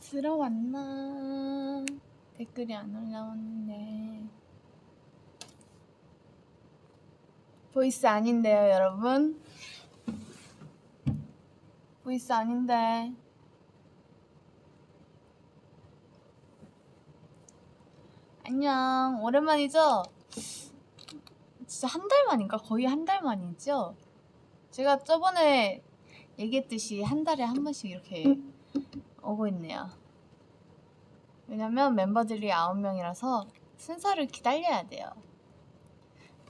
들어왔나? 댓글이 안 올라오는데. 보이스 아닌데요, 여러분? 보이스 아닌데. 안녕. 오랜만이죠? 진짜 한 달 만인가? 거의 한 달 만이죠? 제가 저번에 얘기했듯이 한 달에 한 번씩 이렇게 오고 있네요. 왜냐면 멤버들이 9명이라서 순서를 기다려야 돼요.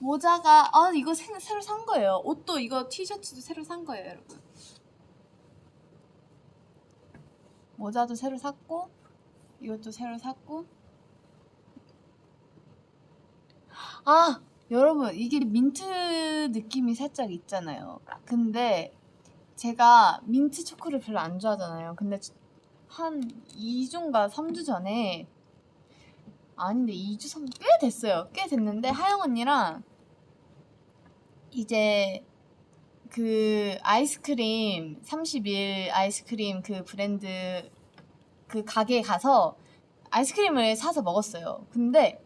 모자가 이거 새로 산 거예요. 옷도 이거 티셔츠도 새로 산 거예요, 여러분. 모자도 새로 샀고 이것도 새로 샀고. 여러분, 이게 민트 느낌이 살짝 있잖아요. 근데 제가 민트 초코를 별로 안 좋아하잖아요. 근데 한 2주인가 3주 전에, 아닌데 2주 3주 꽤 됐어요. 꽤 됐는데 하영 언니랑 이제 그 아이스크림 30일 아이스크림 그 브랜드 그 가게에 가서 아이스크림을 사서 먹었어요. 근데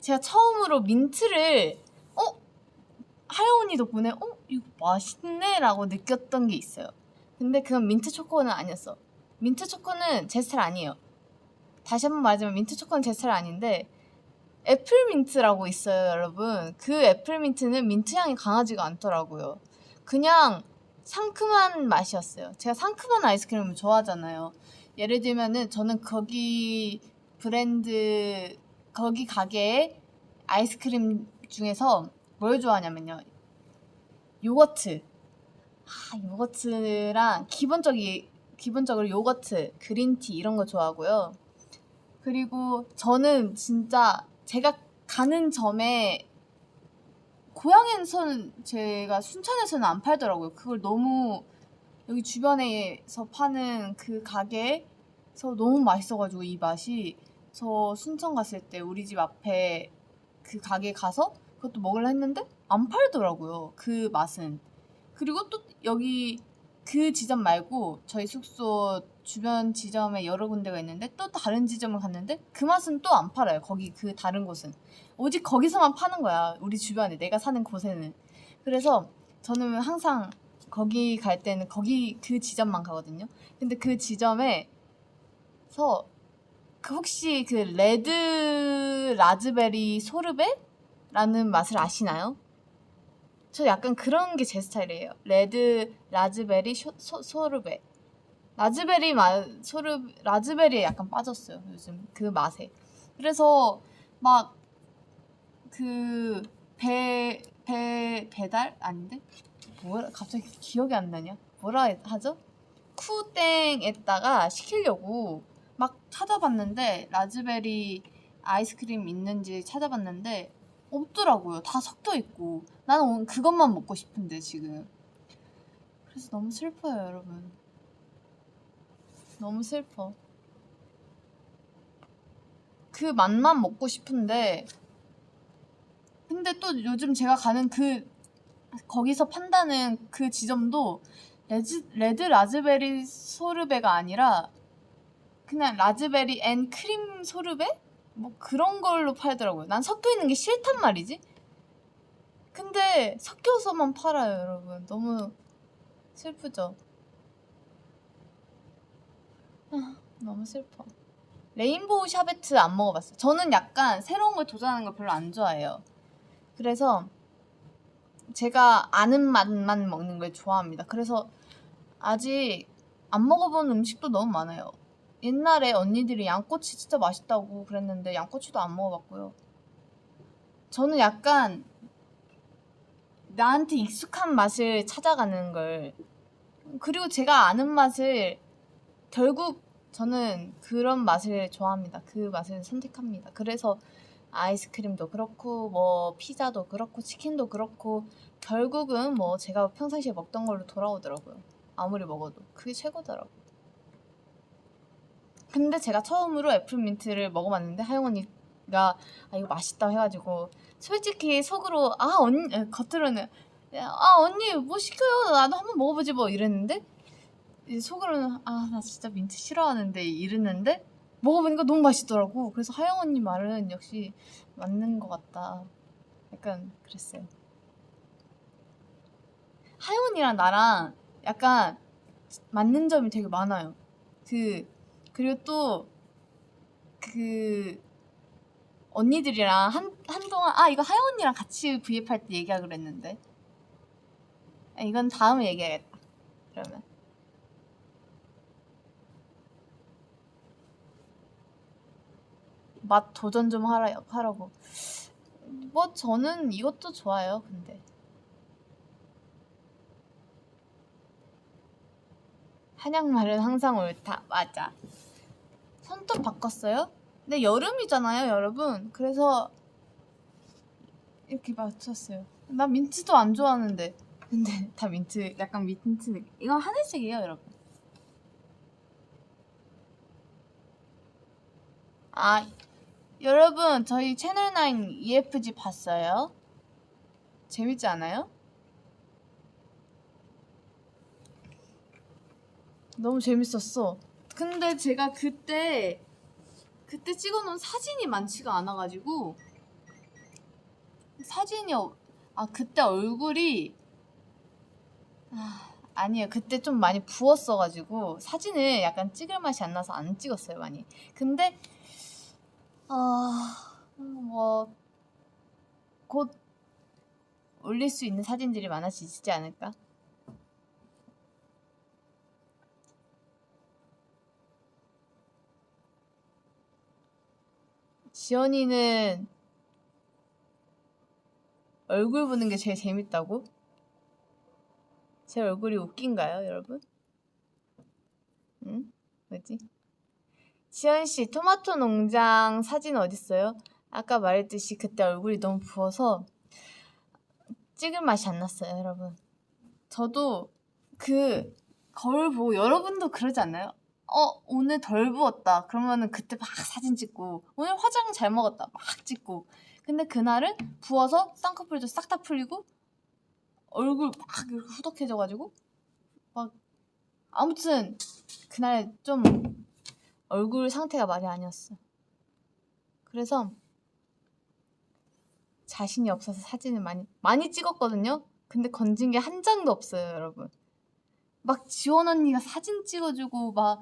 제가 처음으로 민트를 하영 언니 덕분에 이거 맛있네 라고 느꼈던 게 있어요. 근데 그건 민트 초코는 아니었어. 민트 초코는 제 스타일 아니에요. 다시 한번 말하자면 민트 초코는 제 스타일 아닌데 애플민트라고 있어요, 여러분. 그 애플민트는 민트 향이 강하지가 않더라고요. 그냥 상큼한 맛이었어요. 제가 상큼한 아이스크림을 좋아하잖아요. 예를 들면은 저는 거기 브랜드 거기 가게의 아이스크림 중에서 뭘 좋아하냐면요, 요거트. 요거트랑 기본적으로 요거트, 그린티 이런 거 좋아하고요. 그리고 저는 진짜 제가 가는 점에, 고향에서는 제가 순천에서는 안 팔더라고요. 그걸 너무 여기 주변에서 파는 그 가게에서 너무 맛있어가지고 이 맛이, 저 순천 갔을 때 우리 집 앞에 그 가게 가서 그것도 먹으려 했는데 안 팔더라고요, 그 맛은. 그리고 또 여기 그 지점 말고 저희 숙소 주변 지점에 여러 군데가 있는데 또 다른 지점을 갔는데 그 맛은 또 안 팔아요. 거기 그 다른 곳은 오직 거기서만 파는 거야, 우리 주변에 내가 사는 곳에는. 그래서 저는 항상 거기 갈 때는 거기 그 지점만 가거든요. 근데 그 지점에서 혹시 그 레드 라즈베리 소르베라는 맛을 아시나요? 저 약간 그런 게 제 스타일이에요. 레드 라즈베리 소르베. 라즈베리에 약간 빠졌어요, 요즘 그 맛에. 그래서 막 그 배달 아닌데 뭐라 갑자기 기억이 안 나냐? 뭐라 하죠? 쿠땡에다가 시키려고 막 찾아봤는데, 라즈베리 아이스크림 있는지 찾아봤는데 없더라고요. 다 섞여 있고. 나는 그것만 먹고 싶은데 지금. 그래서 너무 슬퍼요, 여러분. 너무 슬퍼. 그 맛만 먹고 싶은데, 근데 또 요즘 제가 가는 거기서 판다는 그 지점도 레드 라즈베리 소르베가 아니라 그냥 라즈베리 앤 크림 소르베? 뭐 그런 걸로 팔더라고요. 난 섞여 있는 게 싫단 말이지. 근데 섞여서만 팔아요, 여러분. 너무 슬프죠? 너무 슬퍼. 레인보우 샤베트 안 먹어봤어요. 저는 약간 새로운 걸 도전하는 걸 별로 안 좋아해요. 그래서 제가 아는 맛만 먹는 걸 좋아합니다. 그래서 아직 안 먹어본 음식도 너무 많아요. 옛날에 언니들이 양꼬치 진짜 맛있다고 그랬는데 양꼬치도 안 먹어봤고요. 저는 약간 나한테 익숙한 맛을 찾아가는 걸, 그리고 제가 아는 맛을, 결국 저는 그런 맛을 좋아합니다. 그 맛을 선택합니다. 그래서 아이스크림도 그렇고 뭐 피자도 그렇고 치킨도 그렇고 결국은 뭐 제가 평상시에 먹던 걸로 돌아오더라고요. 아무리 먹어도 그게 최고더라고요. 근데 제가 처음으로 애플민트를 먹어봤는데 하영 언니가 이거 맛있다 해가지고, 솔직히 속으로 언니, 겉으로는 언니 뭐 시켜요, 나도 한번 먹어보지 뭐 이랬는데, 이제 속으로는 나 진짜 민트 싫어하는데 이랬는데 먹어보니까 너무 맛있더라고. 그래서 하영 언니 말은 역시 맞는 것 같다. 약간 그랬어요. 하영 언니랑 나랑 약간 맞는 점이 되게 많아요. 그리고 또 언니들이랑 한동안 이거 하영 언니랑 같이 V앱 할 때 얘기하기로 했는데 이건 다음에 얘기해야겠다. 그러면 맛 도전 좀 하라고. 뭐 저는 이것도 좋아요. 근데 한약말은 항상 옳다. 맞아. 손톱 바꿨어요? 근데 여름이잖아요, 여러분. 그래서 이렇게 맞췄어요. 나 민트도 안 좋아하는데. 근데 다 민트, 약간 민트 느낌. 이건 하늘색이에요, 여러분. 여러분 저희 채널9 EFG 봤어요? 재밌지 않아요? 너무 재밌었어. 근데 제가 그때 찍어놓은 사진이 많지가 않아가지고 그때 얼굴이 아니에요. 그때 좀 많이 부었어가지고 사진을 약간 찍을 맛이 안 나서 안 찍었어요, 많이. 근데 뭐 곧 올릴 수 있는 사진들이 많아지지 않을까? 지연이는 얼굴 보는 게 제일 재밌다고? 제 얼굴이 웃긴가요, 여러분? 응? 뭐지? 지연씨, 토마토 농장 사진 어딨어요? 아까 말했듯이 그때 얼굴이 너무 부어서 찍을 맛이 안 났어요, 여러분. 저도 거울 보고 여러분도 그러지 않나요? 오늘 덜 부었다. 그러면은 그때 막 사진 찍고, 오늘 화장 잘 먹었다. 막 찍고. 근데 그날은 부어서 쌍꺼풀도 싹 다 풀리고 얼굴 막 후덕해져가지고 막 아무튼 그날 좀 얼굴 상태가 말이 아니었어. 그래서 자신이 없어서 사진을 많이 찍었거든요. 근데 건진 게 한 장도 없어요, 여러분. 막 지원 언니가 사진 찍어주고 막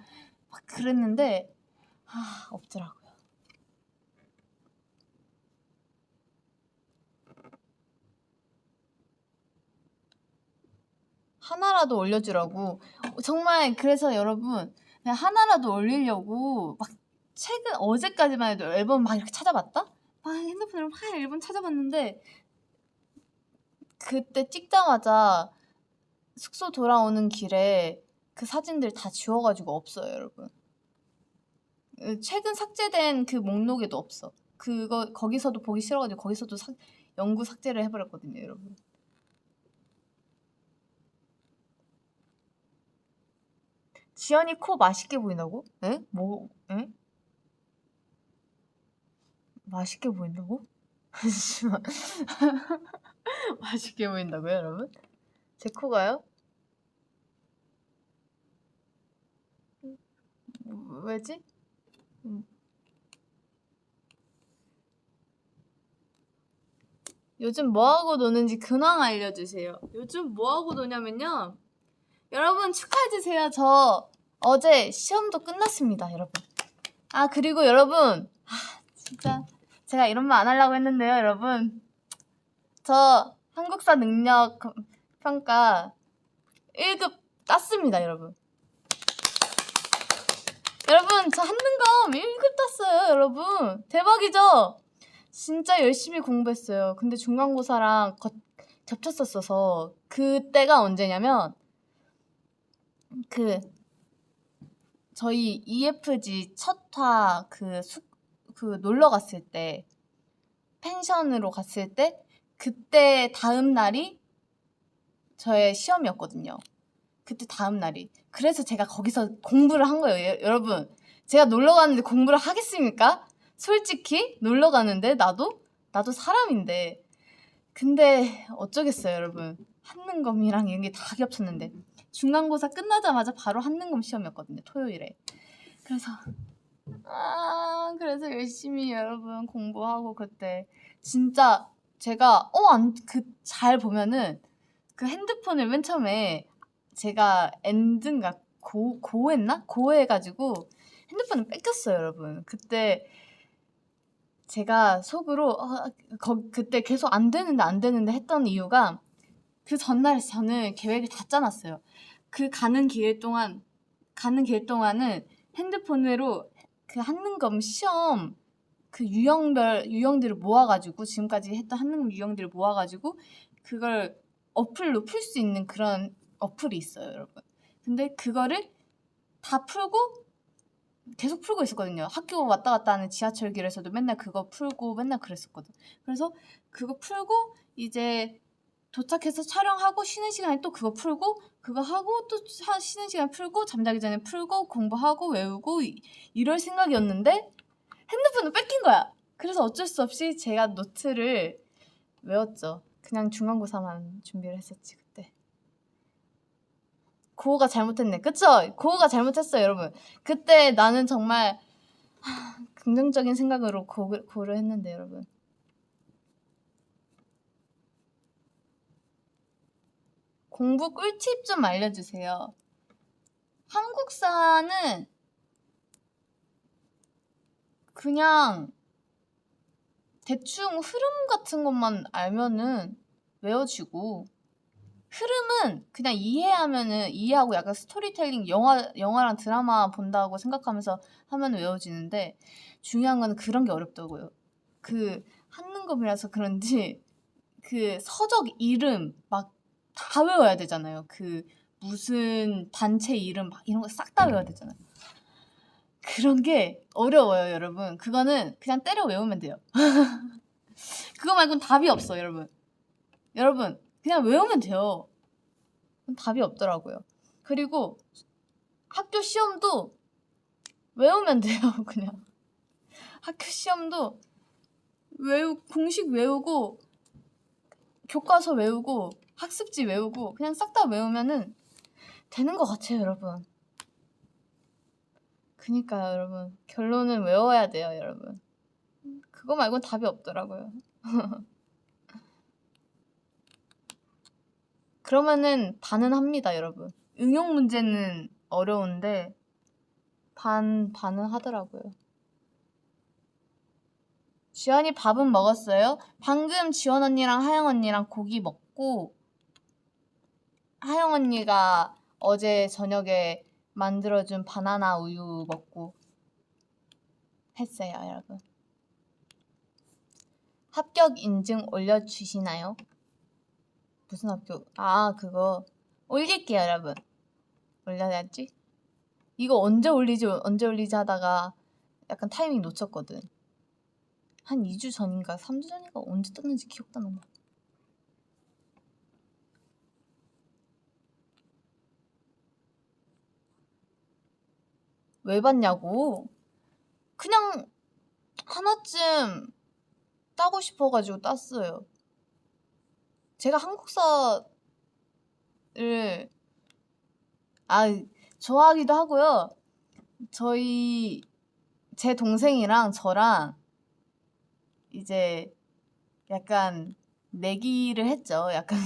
그랬는데 없더라고요. 하나라도 올려주라고. 정말 그래서 여러분 그냥 하나라도 올리려고 막 최근 어제까지만 해도 앨범 막 이렇게 찾아봤다? 막 핸드폰으로 막 앨범 찾아봤는데 그때 찍자마자 숙소 돌아오는 길에 그 사진들 다 지워가지고 없어요, 여러분. 최근 삭제된 그 목록에도 없어. 거기서도 보기 싫어가지고 거기서도 영구 삭제를 해버렸거든요, 여러분. 지연이 코 맛있게 보인다고? 에? 에? 맛있게 보인다고? 잠시만. 맛있게 보인다고요, 여러분? 제 코가요? 왜지? 요즘 뭐하고 노는지 근황 알려주세요. 요즘 뭐하고 노냐면요. 여러분 축하해주세요. 저 어제 시험도 끝났습니다, 여러분. 그리고 여러분 진짜 제가 이런 말 안 하려고 했는데요, 여러분. 저 한국사 능력 평가 1급 땄습니다, 여러분. 여러분 저 한능검 1급 땄어요, 여러분. 대박이죠? 진짜 열심히 공부했어요. 근데 중간고사랑 겹쳤었어서 그때가 언제냐면 저희 EFG 첫화 놀러 갔을 때 펜션으로 갔을 때 그때 다음 날이 저의 시험이었거든요. 그때 다음 날이. 그래서 제가 거기서 공부를 한 거예요. 여러분 제가 놀러 갔는데 공부를 하겠습니까? 솔직히 놀러 가는데 나도 사람인데. 근데 어쩌겠어요, 여러분. 한능검이랑 이런 게 다 겹쳤는데 중간고사 끝나자마자 바로 한능검 시험이었거든요. 토요일에. 그래서 열심히 여러분 공부하고 그때 진짜 제가 잘 보면은 그 핸드폰을 맨 처음에 제가 엔드인가 고했나? 고해가지고 핸드폰을 뺏겼어요, 여러분. 그때 제가 속으로 그때 계속 안 되는데 했던 이유가 그 전날에 저는 계획을 다 짜놨어요. 그 가는 길 동안은 핸드폰으로 그 한능검 시험 그 유형들을 모아가지고 지금까지 했던 한능검 유형들을 모아가지고 그걸 어플로 풀 수 있는 그런 어플이 있어요, 여러분. 근데 그거를 다 풀고 계속 풀고 있었거든요. 학교 왔다 갔다 하는 지하철길에서도 맨날 그거 풀고 맨날 그랬었거든. 그래서 그거 풀고 이제 도착해서 촬영하고 쉬는 시간에 또 그거 풀고 그거 하고 또 쉬는 시간 풀고 잠자기 전에 풀고 공부하고 외우고 이럴 생각이었는데 핸드폰을 뺏긴 거야. 그래서 어쩔 수 없이 제가 노트를 외웠죠. 그냥 중간고사만 준비를 했었지 그때. 고호가 잘못했네. 그쵸? 고호가 잘못했어요, 여러분. 그때 나는 정말 긍정적인 생각으로 고를 했는데, 여러분. 공부 꿀팁 좀 알려주세요. 한국사는 그냥 대충 흐름 같은 것만 알면은 외워지고 흐름은 그냥 이해하고 약간 스토리텔링 영화랑 드라마 본다고 생각하면서 하면 외워지는데 중요한 건 그런 게 어렵다고요. 그 한능검이라서 그런지 그 서적 이름 막 다 외워야 되잖아요. 그 무슨 단체 이름 막 이런 거 싹 다 외워야 되잖아요. 그런 게 어려워요, 여러분. 그거는 그냥 때려 외우면 돼요. 그거 말고는 답이 없어, 여러분. 여러분, 그냥 외우면 돼요. 답이 없더라고요. 그리고 학교 시험도 외우면 돼요, 그냥. 학교 시험도 공식 외우고, 교과서 외우고, 학습지 외우고, 그냥 싹 다 외우면은 되는 것 같아요, 여러분. 그니까요, 여러분. 결론은 외워야 돼요, 여러분. 그거 말고는 답이 없더라고요. 그러면은 반은 합니다, 여러분. 응용 문제는 어려운데 반은 하더라고요. 지연이 밥은 먹었어요? 방금 지원 언니랑 하영 언니랑 고기 먹고 하영 언니가 어제 저녁에 만들어준 바나나 우유 먹고 했어요, 여러분. 합격 인증 올려주시나요? 무슨 합격? 그거 올릴게요, 여러분. 올려야지. 이거 언제 올리지 하다가 약간 타이밍 놓쳤거든. 한 2주 전인가 3주 전인가 언제 떴는지 기억도 안 난다. 왜 봤냐고? 그냥 하나쯤 따고 싶어가지고 땄어요. 제가 한국사를 좋아하기도 하고요. 제 동생이랑 저랑 이제 약간 내기를 했죠. 약간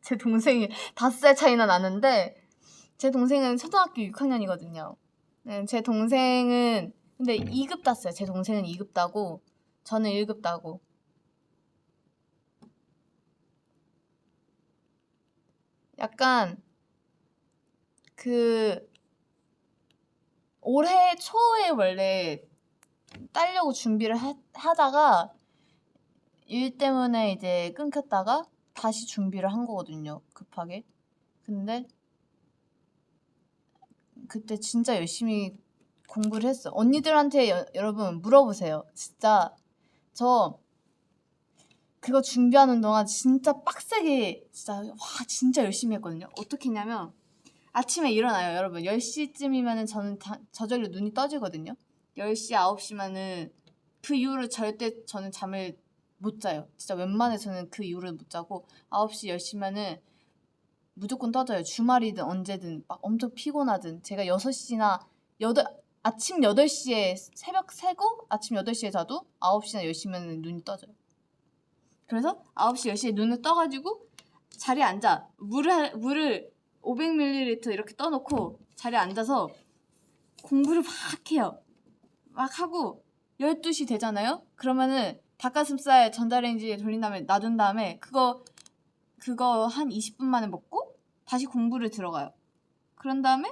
제 동생이 5살 차이나 나는데 제 동생은 초등학교 6학년이거든요. 네, 제 동생은 근데 2급 땄어요. 제 동생은 2급 따고 저는 1급 따고. 약간 그 올해 초에 원래 따려고 준비를 하다가 일 때문에 이제 끊겼다가 다시 준비를 한 거거든요. 급하게. 근데 그때 진짜 열심히 공부를 했어. 언니들한테 여러분 물어보세요. 진짜 저 그거 준비하는 동안 진짜 빡세게 진짜 열심히 했거든요. 어떻게 했냐면 아침에 일어나요, 여러분. 10시쯤이면은 저는 저절로 눈이 떠지거든요. 10시, 9시면은 그 이후로 절대 저는 잠을 못 자요. 진짜 웬만해서는 그 이후로 못 자고 9시, 10시면은 무조건 떠져요. 주말이든 언제든 막 엄청 피곤하든. 제가 6시나 아침 8시에 새벽 새고 아침 8시에 자도 9시나 10시면 눈이 떠져요. 그래서 9시 10시에 눈을 떠가지고 자리에 앉아. 물을 500ml 이렇게 떠놓고 자리에 앉아서 공부를 막 해요. 막 하고 12시 되잖아요? 그러면은 닭가슴살 전자레인지에 돌린 다음에 놔둔 다음에 그거 한 20분 만에 먹고 다시 공부를 들어가요. 그런 다음에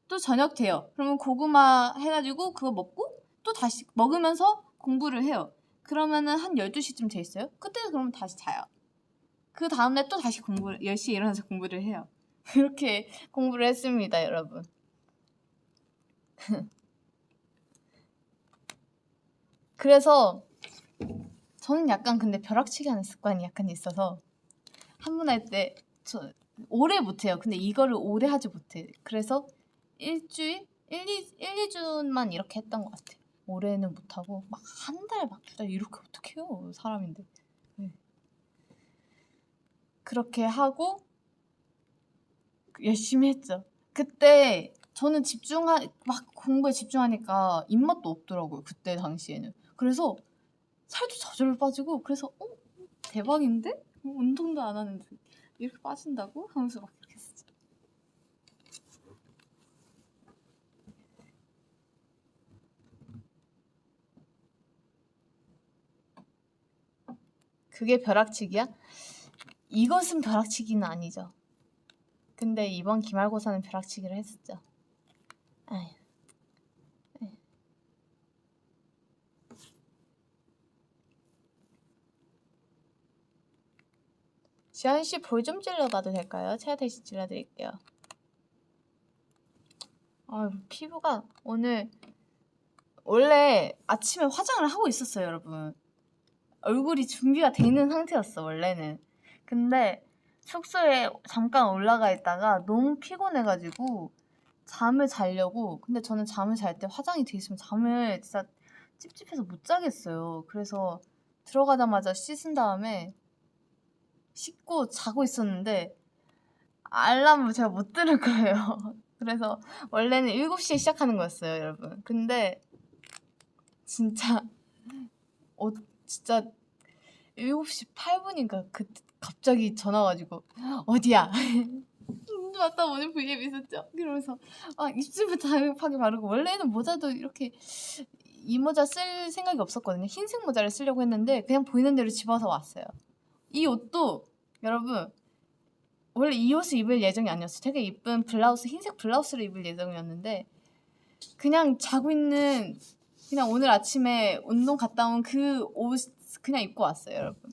또 저녁 돼요. 그러면 고구마 해가지고 그거 먹고 또 다시 먹으면서 공부를 해요. 그러면은 한 12시쯤 돼 있어요. 그때 그러면 다시 자요. 그 다음날 또 다시 10시에 일어나서 공부를 해요. 그렇게 공부를 했습니다, 여러분. 그래서 저는 약간 근데 벼락치기 하는 습관이 약간 있어서 한 번 할 때 오래 못해요. 근데 이거를 오래 하지 못해. 그래서 일주일? 2주만 이렇게 했던 것 같아요. 올해는 못하고 막 한 달, 막 2달 이렇게 어떻게 해요, 사람인데. 네. 그렇게 하고 열심히 했죠. 그때 저는 막 공부에 집중하니까 입맛도 없더라고요. 그때 당시에는. 그래서 살도 저절로 빠지고 그래서 대박인데? 운동도 안 하는데 이렇게 빠진다고? 하면서 막 이렇게 했었죠. 그게 벼락치기야? 이것은 벼락치기는 아니죠. 근데 이번 기말고사는 벼락치기를 했었죠. 에휴. 지한씨 볼 좀 찔러봐도 될까요? 제가 대신 찔러드릴게요. 피부가 오늘 원래 아침에 화장을 하고 있었어요, 여러분. 얼굴이 준비가 돼 있는 상태였어, 원래는. 근데 숙소에 잠깐 올라가 있다가 너무 피곤해가지고 잠을 자려고. 근데 저는 잠을 잘 때 화장이 돼 있으면 잠을 진짜 찝찝해서 못 자겠어요. 그래서 들어가자마자 씻은 다음에 씻고 자고 있었는데 알람을 제가 못 들을 거예요. 그래서 원래는 7시에 시작하는 거였어요, 여러분. 근데 진짜 진짜 7시 8분인가 갑자기 전화 와가지고 어디야? 맞다, 오늘 V앱 있었죠? 그러면서 입술부터 다급하게 바르고. 원래는 모자도 이렇게 이 모자 쓸 생각이 없었거든요. 흰색 모자를 쓰려고 했는데 그냥 보이는 대로 집어서 왔어요. 이 옷도 여러분 원래 이 옷을 입을 예정이 아니었어요. 되게 예쁜 흰색 블라우스를 입을 예정이었는데 그냥 자고 있는, 그냥 오늘 아침에 운동 갔다 온 그 옷 그냥 입고 왔어요, 여러분.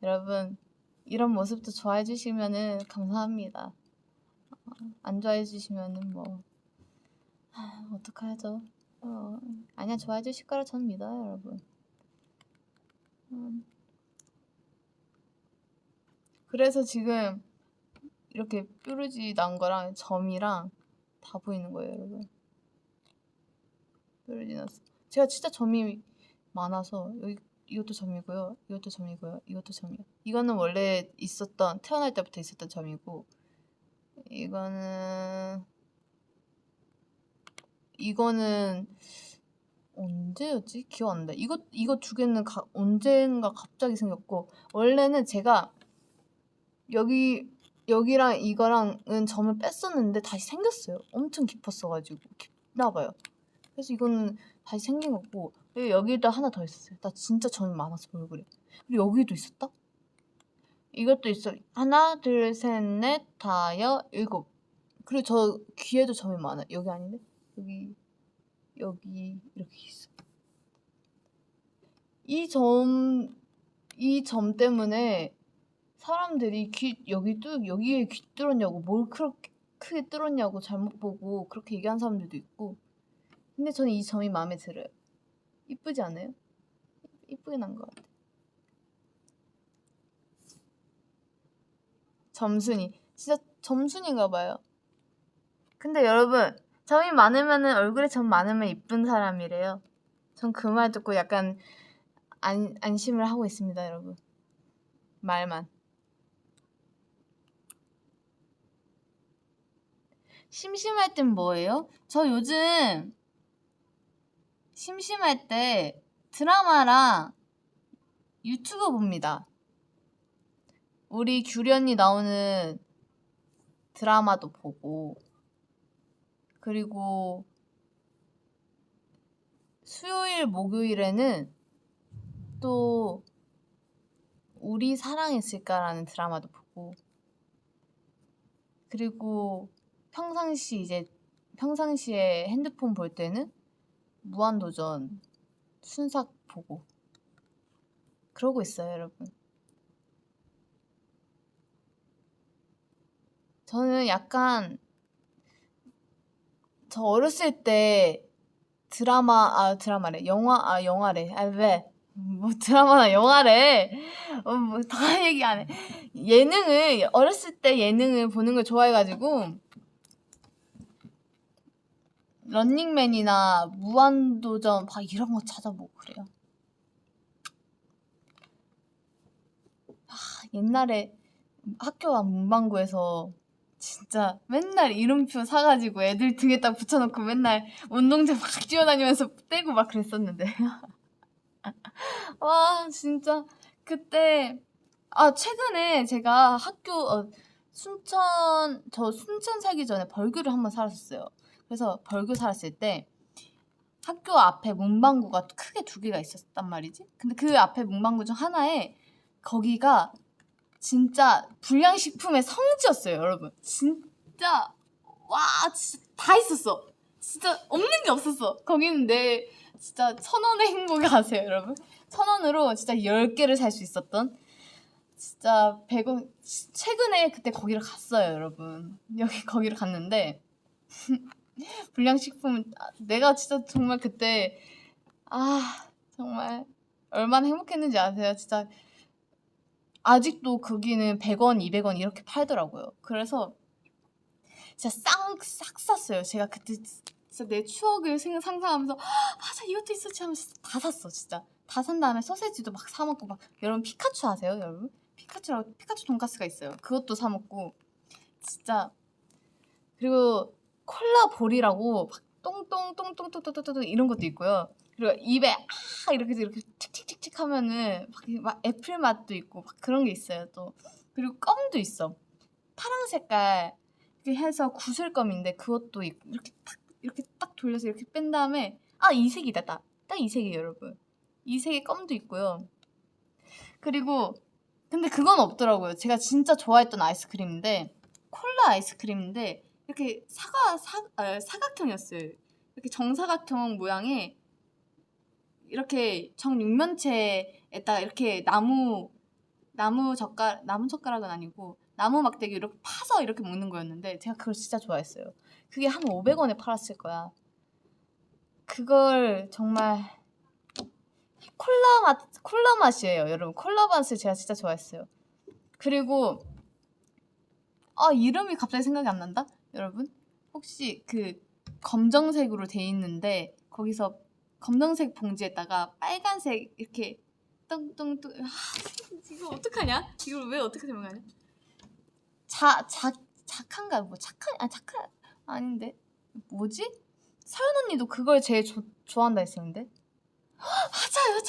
여러분 이런 모습도 좋아해 주시면은 감사합니다. 안 좋아해 주시면은 뭐 어떡하죠? 아니야, 좋아해 주실 거라 저는 믿어요, 여러분. 그래서 지금 이렇게 뾰루지 난 거랑 점이랑 다 보이는 거예요, 여러분. 뾰루지 났어. 제가 진짜 점이 많아서 이것도 점이고요, 이것도 점이고요, 이것도 점이에요. 이거는 원래 태어날 때부터 있었던 점이고, 이거는 언제였지? 기억 안 나. 이거 2개는 언젠가 갑자기 생겼고, 원래는 제가 여기랑 이거랑은 점을 뺐었는데 다시 생겼어요. 엄청 깊었어가지고. 깊나봐요. 그래서 이거는 다시 생긴 거고, 그리고 여기도 하나 더 있었어요. 나 진짜 점이 많았어, 얼굴에. 그리고 여기도 있었다? 이것도 있어. 하나, 둘, 셋, 넷, 다섯, 7. 그리고 저 귀에도 점이 많아요. 여기 아닌데? 여기 이렇게 있어. 이 점 때문에 사람들이 여기에 귀 뚫었냐고, 뭘 그렇게 크게 뚫었냐고 잘못 보고 그렇게 얘기하는 사람들도 있고. 근데 저는 이 점이 마음에 들어요. 이쁘지 않아요? 이쁘게 난 것 같아. 점순이 진짜 점순인가 봐요. 근데 여러분, 점이 많으면은, 얼굴에 점 많으면 이쁜 사람이래요. 전 그 말 듣고 약간 안심을 하고 있습니다, 여러분. 말만. 심심할 땐 뭐예요? 저 요즘 심심할 때 드라마랑 유튜브 봅니다. 우리 규리 언니 나오는 드라마도 보고, 그리고 수요일, 목요일에는 또 우리 사랑했을까라는 드라마도 보고, 그리고 평상시에 핸드폰 볼 때는 무한도전 순삭 보고 그러고 있어요, 여러분. 저는 약간 저 어렸을 때 드라마래. 영화래. 왜? 뭐 드라마나 영화래. 뭐 다 얘기 안 해. 어렸을 때 예능을 보는 걸 좋아해가지고 런닝맨이나 무한도전 막 이런 거 찾아보고 그래요. 옛날에 학교 앞 문방구에서 진짜 맨날 이름표 사가지고 애들 등에 딱 붙여놓고 맨날 운동장 막 뛰어다니면서 떼고 막 그랬었는데. 와, 진짜 그때 최근에 제가 순천 살기 전에 벌교를 한번 살았었어요. 그래서 벌교 살았을 때 학교 앞에 문방구가 크게 두 개가 있었단 말이지. 근데 그 앞에 문방구 중 하나에 거기가 진짜 불량식품의 성지였어요, 여러분. 진짜 진짜 다 있었어. 진짜 없는 게 없었어. 거기는 진짜 1,000원의 행복이 아세요, 여러분? 1,000원으로 진짜 10개를 살 수 있었던 진짜 100원. 최근에 그때 거기를 갔어요, 여러분. 거기를 갔는데 불량식품 내가 진짜 정말 그때 정말 얼마나 행복했는지 아세요? 진짜 아직도 거기는 100원, 200원 이렇게 팔더라고요. 그래서 진짜 싹 샀어요. 제가 그때 진짜 내 추억을 상상하면서 맞아 이것도 있었지 하면서 다 샀어. 진짜 다 산 다음에 소세지도 막 사 먹고 막. 여러분 피카츄 아세요, 여러분? 피카츄 돈가스가 있어요. 그것도 사 먹고 진짜. 그리고 콜라볼이라고 막 똥똥똥똥똥똥똥 이런 것도 있고요. 그리고 입에 이렇게 틱틱틱틱 하면은 막 애플 맛도 있고 막 그런 게 있어요. 또 그리고 껌도 있어. 파랑 색깔 이렇게 해서 구슬껌인데 그것도 있고 이렇게 딱 돌려서 이렇게 뺀 다음에 이 색이다. 딱 이 색이에요, 여러분. 이 색의 껌도 있고요. 그리고 근데 그건 없더라고요. 제가 진짜 좋아했던 아이스크림인데 콜라 아이스크림인데 이렇게 사각형이었어요. 이렇게 정사각형 모양의 이렇게 정육면체에다가 이렇게 나무 젓가락은 아니고 나무 막대기 이렇게 파서 이렇게 먹는 거였는데 제가 그걸 진짜 좋아했어요. 그게 한 500원에 팔았을 거야. 그걸 정말 콜라 맛이에요, 여러분. 콜라 맛을 제가 진짜 좋아했어요. 그리고 이름이 갑자기 생각이 안 난다? 여러분 혹시 그 검정색으로 돼 있는데 거기서 검정색 봉지에다가 빨간색 이렇게 뚱뚱뚱 이거 어떡하냐? 이걸 왜 어떻게 설명하냐? 착한가? 뭐 착한 아닌데 뭐지? 서연 언니도 그걸 제일 좋아한다 했었는데 맞아요.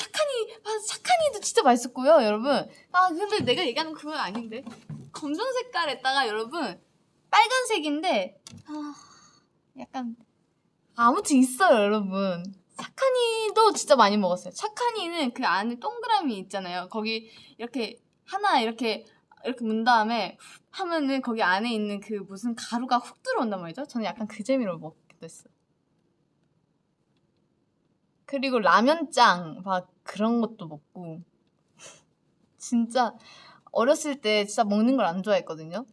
착한이도 진짜 맛있었고요, 여러분. 근데 내가 얘기하는 그건 아닌데 검정 색깔에다가 여러분 빨간색인데 약간 아무튼 있어요, 여러분. 착한이도 진짜 많이 먹었어요. 착한이는 그 안에 동그라미 있잖아요. 거기 이렇게 하나 이렇게 문 다음에 하면은 거기 안에 있는 그 무슨 가루가 훅 들어온단 말이죠. 저는 약간 그 재미로 먹기도 했어요. 그리고 라면짱 막 그런 것도 먹고 진짜 어렸을 때 진짜 먹는 걸 안 좋아했거든요.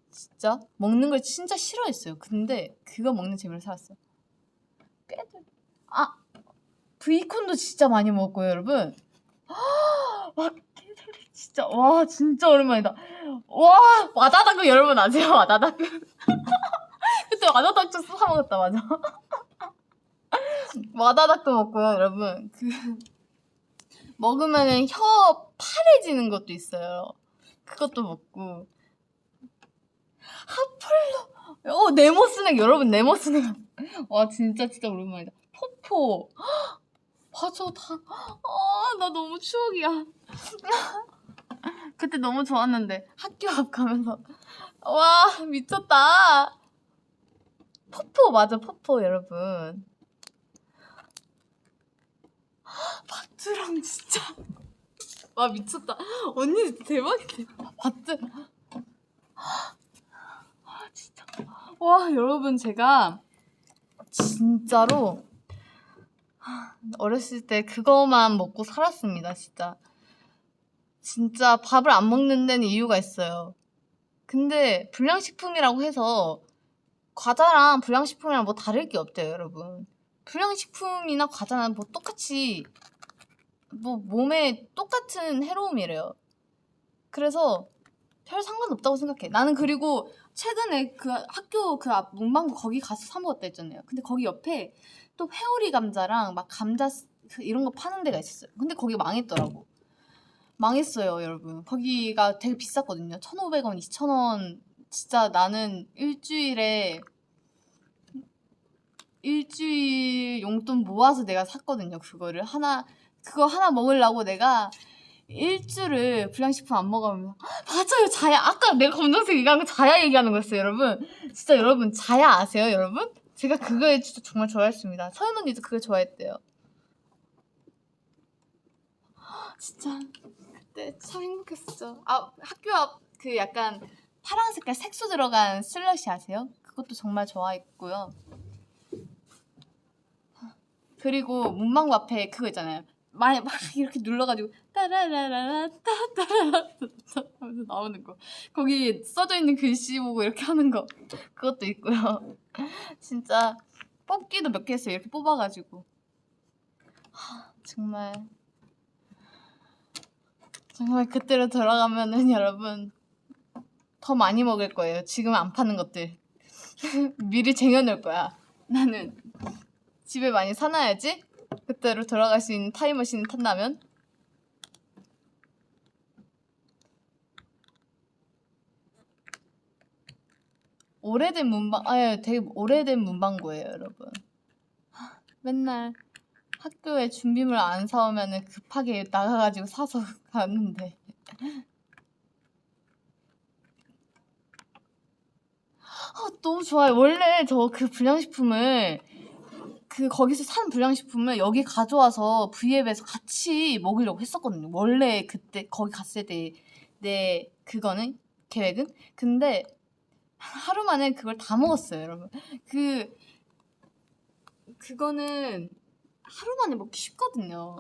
진짜 먹는 걸 진짜 싫어했어요. 근데 그거 먹는 재미로 살았어요. 브이콘도 진짜 많이 먹었고요, 여러분. 와, 진짜 와 진짜 오랜만이다. 와 와다닥 여러분 아세요? 와다닥 그때 와다닥 좀 사 먹었다 맞아. 와다닥도 먹고요, 여러분. 먹으면은 혀 파래지는 것도 있어요. 그것도 먹고. 핫플로. 네모스낵 여러분, 네모스낵. 와 진짜 오랜만이다. 포포. 맞아 다. 나 너무 추억이야. 그때 너무 좋았는데 학교 앞 가면서 와 미쳤다. 포포 맞아 포포 여러분. 바트랑 진짜 와 미쳤다. 언니 대박이다. 바트 진짜 와 여러분 제가 진짜로 어렸을 때 그거만 먹고 살았습니다. 진짜 밥을 안 먹는 데는 이유가 있어요. 근데 불량식품이라고 해서 과자랑 불량식품이랑 뭐 다를 게 없대요 여러분. 불량식품이나 과자는 뭐 똑같이 뭐 몸에 똑같은 해로움이래요. 그래서 별 상관없다고 생각해. 나는 그리고 최근에 그 학교 그 앞 문방구 거기 가서 사 먹었다 했잖아요. 근데 거기 옆에 또 회오리 감자랑 막 감자 이런 거 파는 데가 있었어요. 근데 거기 망했더라고. 망했어요 여러분. 거기가 되게 비쌌거든요. 1,500원, 2,000원. 진짜 나는 일주일 용돈 모아서 내가 샀거든요. 그거 하나 먹으려고 내가 일주를 불량식품 안 먹으면 맞아요 자야. 아까 내가 검정색 얘기한 거 자야 얘기하는 거였어요 여러분. 진짜 여러분 자야 아세요 여러분? 제가 그거에 진짜 정말 좋아했습니다. 서연 언니도 그거 좋아했대요. 진짜 그때 참 행복했었죠. 학교 앞 그 약간 파란 색깔 색소 들어간 슬러시 아세요? 그것도 정말 좋아했고요. 그리고 문방구 앞에 그거 있잖아요. 막 이렇게 눌러가지고 따라라라라 따따라라 하면서 나오는 거. 거기 써져 있는 글씨 보고 이렇게 하는 거. 그것도 있고요. 진짜 뽑기도 몇 개 했어요. 이렇게 뽑아가지고. 정말 그때로 돌아가면은 여러분 더 많이 먹을 거예요. 지금 안 파는 것들 미리 쟁여놓을 거야. 나는 집에 많이 사놔야지. 그때로 돌아갈 수 있는 타임머신을 탄다면. 되게 오래된 문방구예요 여러분. 맨날 학교에 준비물 안 사오면은 급하게 나가가지고 사서 갔는데. 너무 좋아요. 원래 저 그 불량식품을 거기서 산 불량식품을 여기 가져와서 V앱에서 같이 먹으려고 했었거든요. 원래 그때 거기 갔을 때 내 그거는 계획은. 근데 하루 만에 그걸 다 먹었어요 여러분. 그거는 하루 만에 먹기 쉽거든요.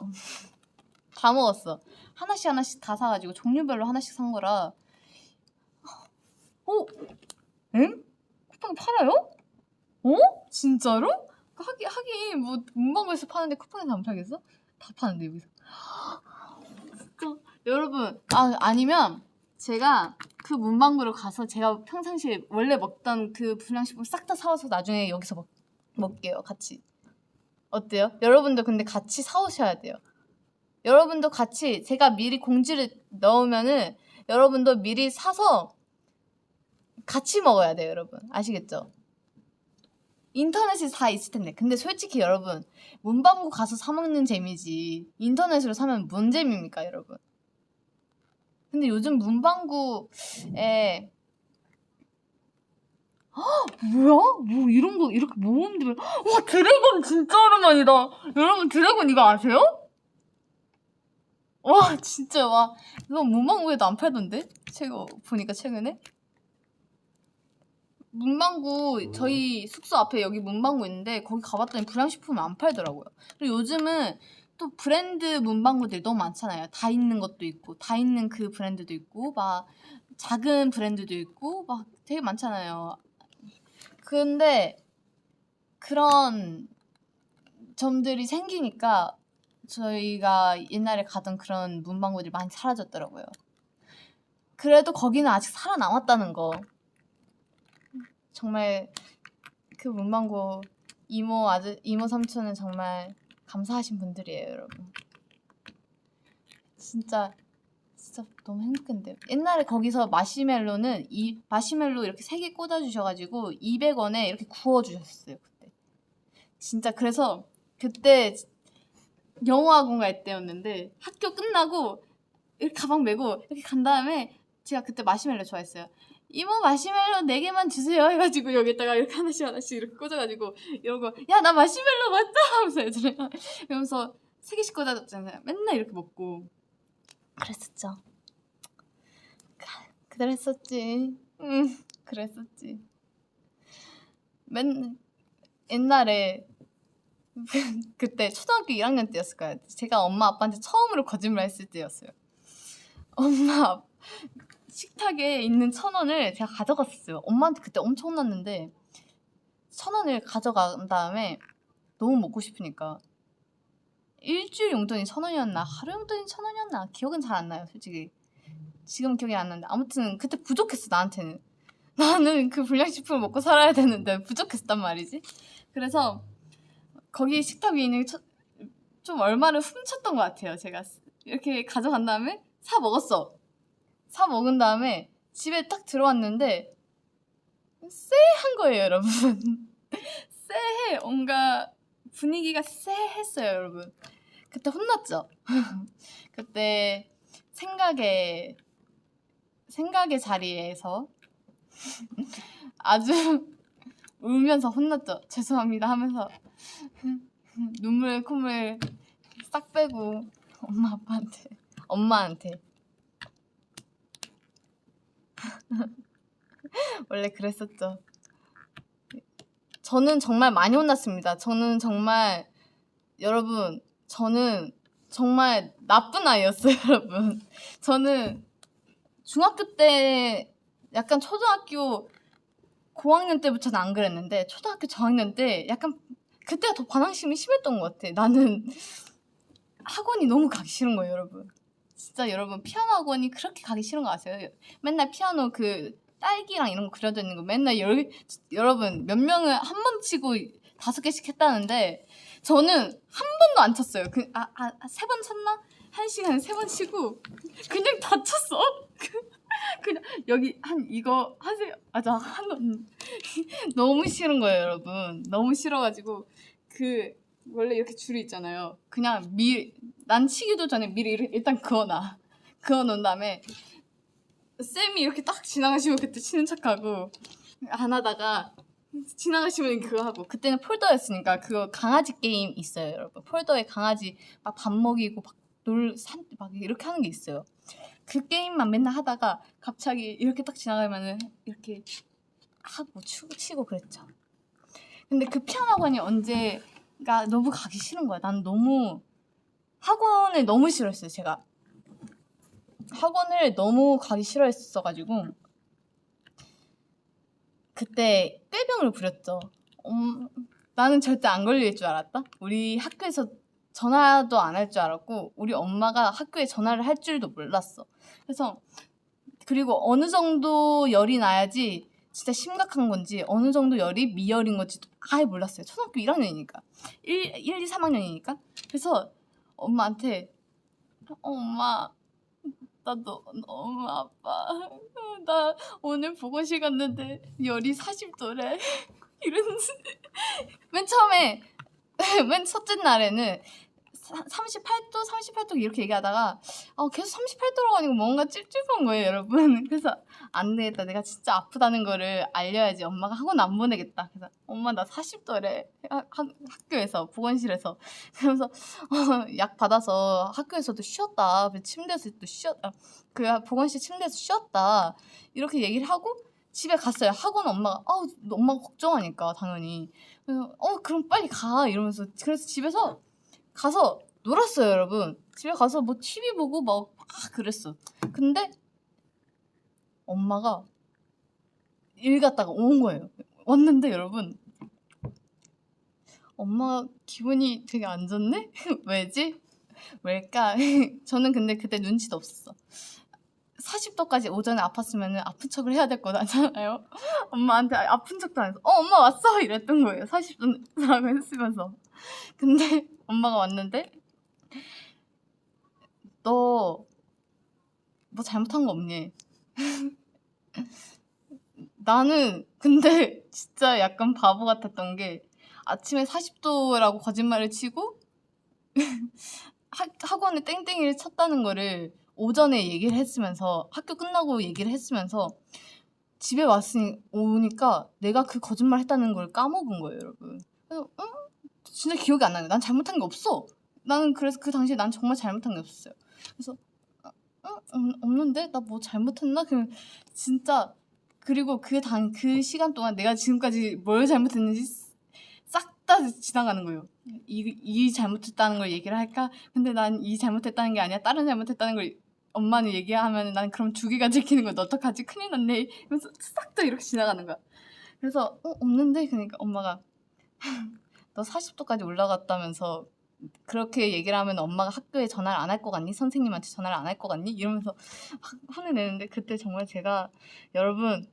다 먹었어. 하나씩 다 사가지고 종류별로 하나씩 산 거라. 엥? 쿠팡 팔아요? 진짜로? 하긴 뭐 문방구에서 파는데 쿠팡에서 안 팔겠어? 다 파는데 여기서. 진짜 여러분 아니면 제가 그 문방구를 가서 제가 평상시에 원래 먹던 그 불량식품 싹 다 사와서 나중에 여기서 먹게요 같이. 어때요? 여러분도 근데 같이 사오셔야 돼요. 여러분도 같이 제가 미리 공지를 넣으면은 여러분도 미리 사서 같이 먹어야 돼요 여러분. 아시겠죠? 인터넷에 다 있을 텐데. 근데 솔직히 여러분 문방구 가서 사 먹는 재미지 인터넷으로 사면 뭔 재미입니까 여러분? 근데 요즘 문방구에 뭐야? 뭐 이런 거 이렇게 모음들. 와 드래곤 진짜 오랜만이다. 여러분 드래곤 이거 아세요? 와 진짜 와 이거 문방구에도 안 팔던데? 제가 보니까 최근에 문방구 저희 숙소 앞에 여기 문방구 있는데 거기 가봤더니 불량식품 안 팔더라고요. 그리고 요즘은 또 브랜드 문방구들이 너무 많잖아요. 다 있는 것도 있고 다 있는 그 브랜드도 있고 막 작은 브랜드도 있고 막 되게 많잖아요. 근데 그런 점들이 생기니까 저희가 옛날에 가던 그런 문방구들이 많이 사라졌더라고요. 그래도 거기는 아직 살아남았다는 거. 정말 그 문방구 이모 삼촌은 정말 감사하신 분들이에요 여러분. 진짜 진짜 너무 행복했는데 옛날에 거기서 마시멜로는 이 마시멜로 이렇게 3개 꽂아주셔가지고 200원에 이렇게 구워주셨어요 그때. 진짜 그래서 그때 영어학원 갈 때였는데 학교 끝나고 이렇게 가방 메고 이렇게 간 다음에 제가 그때 마시멜로 좋아했어요. 이모 마시멜로 4개만 주세요 해가지고 여기다가 이렇게 하나씩 이렇게 꽂아가지고 이러고 야 나 마시멜로 맞다 하면서 애들이랑 이러면서 3개씩 꽂아줬잖아요. 맨날 이렇게 먹고 그랬었죠. 그랬었지. 그랬었지. 옛날에 그때 초등학교 1학년 때였을 거예요. 제가 엄마 아빠한테 처음으로 거짓말 했을 때였어요. 엄마 식탁에 있는 1,000원을 제가 가져갔었어요. 엄마한테 그때 엄청 혼났는데 1,000원을 가져간 다음에 너무 먹고 싶으니까 일주일 용돈이 1,000원이었나 하루 용돈이 1,000원이었나 기억은 잘 안 나요 솔직히. 지금 기억이 안 나는데 아무튼 그때 부족했어 나한테는. 나는 그 불량식품을 먹고 살아야 되는데 부족했단 말이지. 그래서 거기 식탁 위에 있는 좀 얼마를 훔쳤던 것 같아요. 제가 이렇게 가져간 다음에 사 먹었어. 사 먹은 다음에 집에 딱 들어왔는데 쎄한 거예요 여러분. 쎄해. 뭔가 분위기가 쎄했어요 여러분. 그때 혼났죠. 그때 생각의 자리에서 아주 울면서 혼났죠. 죄송합니다 하면서 눈물 콧물 싹 빼고 엄마한테 원래 그랬었죠. 저는 정말 많이 혼났습니다. 저는 정말 나쁜 아이였어요 여러분. 저는 중학교 때 약간 초등학교 고학년 때부터는 안 그랬는데 초등학교 저학년 때 약간 그때가 더 반항심이 심했던 것 같아. 나는 학원이 너무 가기 싫은 거예요 여러분. 진짜 여러분 피아노 학원이 그렇게 가기 싫은 거 아세요? 맨날 피아노 그 딸기랑 이런 거 그려져 있는 거 맨날 여러분 몇 명을 한 번 치고 5개씩 했다는데 저는 한 번도 안 쳤어요. 3번 쳤나? 1시간에 3번 치고 그냥 다 쳤어. 그냥 여기 이거 하세요. 저 너무 싫은 거예요 여러분. 너무 싫어가지고 원래 이렇게 줄이 있잖아요. 그냥 난 치기도 전에 미리 일단 그어놓은 다음에 쌤이 이렇게 딱 지나가시면 그때 치는 척하고 안 하다가 지나가시면 그거 하고. 그때는 폴더였으니까 그거 강아지 게임 있어요 여러분. 폴더에 강아지 막 밥 먹이고 막 이렇게 하는 게 있어요. 그 게임만 맨날 하다가 갑자기 이렇게 딱 지나가면은 이렇게 하고 치고 그랬죠. 근데 그 피아노 학원이 언제가 너무 가기 싫은 거야. 난 너무 학원을 너무 싫어했어요. 제가 학원을 너무 가기 싫어했어가지고 그때 꾀병을 부렸죠. 나는 절대 안 걸릴 줄 알았다. 우리 학교에서 전화도 안 할 줄 알았고 우리 엄마가 학교에 전화를 할 줄도 몰랐어. 그리고 어느 정도 열이 나야지 진짜 심각한 건지 어느 정도 열이 미열인 건지도 아예 몰랐어요. 초등학교 1학년이니까 1, 2, 3학년이니까. 그래서 엄마한테 엄마 나 너무 아파. 나 오늘 보고실 갔는데 열이 40도래. 이랬는데 맨 첫째 날에는 38도 이렇게 얘기하다가 계속 38도라고 하니까 뭔가 찝찝한 거예요 여러분. 그래서 안 되겠다. 내가 진짜 아프다는 거를 알려야지. 엄마가 학원 안 보내겠다. 그래서 엄마 나 40도래. 학교에서 보건실에서. 그러면서 약 받아서 학교에서도 쉬었다. 침대에서도 쉬었다. 그 보건실 침대에서 쉬었다. 이렇게 얘기를 하고 집에 갔어요. 학원 엄마가 걱정하니까 당연히 그럼 빨리 가 이러면서. 그래서 집에서 가서 놀았어요 여러분. 집에 가서 뭐 TV 보고 막 그랬어. 근데 엄마가 일 갔다가 온 거예요. 왔는데 여러분 엄마 기분이 되게 안 좋네? 왜지? 왜일까? 저는 근데 그때 눈치도 없었어. 40도까지 오전에 아팠으면 아픈 척을 해야 될 거잖아요. 엄마한테 아픈 척도 안 해서 엄마 왔어 이랬던 거예요. 40도라고 했으면서. 근데 엄마가 왔는데 너 뭐 잘못한 거 없니? 나는 근데 진짜 약간 바보 같았던 게 아침에 40도라고 거짓말을 치고 학원에 땡땡이를 쳤다는 거를 오전에 얘기를 했으면서 학교 끝나고 얘기를 했으면서 집에 오니까 내가 그 거짓말 했다는 걸 까먹은 거예요, 여러분. 그래서 진짜 기억이 안 나요. 난 잘못한 게 없어. 나는 그래서 그 당시에 난 정말 잘못한 게 없었어요. 그래서 없는데? 나 뭐 잘못했나? 그냥 진짜 그리고 그 시간 동안 내가 지금까지 뭘 잘못했는지 싹 다 지나가는 거예요. 이 잘못했다는 걸 얘기를 할까? 근데 난 이 잘못했다는 게 아니야. 다른 잘못했다는 걸 엄마는 얘기하면 난 그럼 두 개가 들키는 거야. 너 어떡하지? 큰일 났네. 이러면서 싹 다 이렇게 지나가는 거야. 그래서 없는데? 그러니까 엄마가 너 40도까지 올라갔다면서 그렇게 얘기를 하면 엄마가 학교에 전화를 안 할 것 같니? 선생님한테 전화를 안 할 것 같니? 이러면서 혼을 내는데 그때 정말 제가 여러분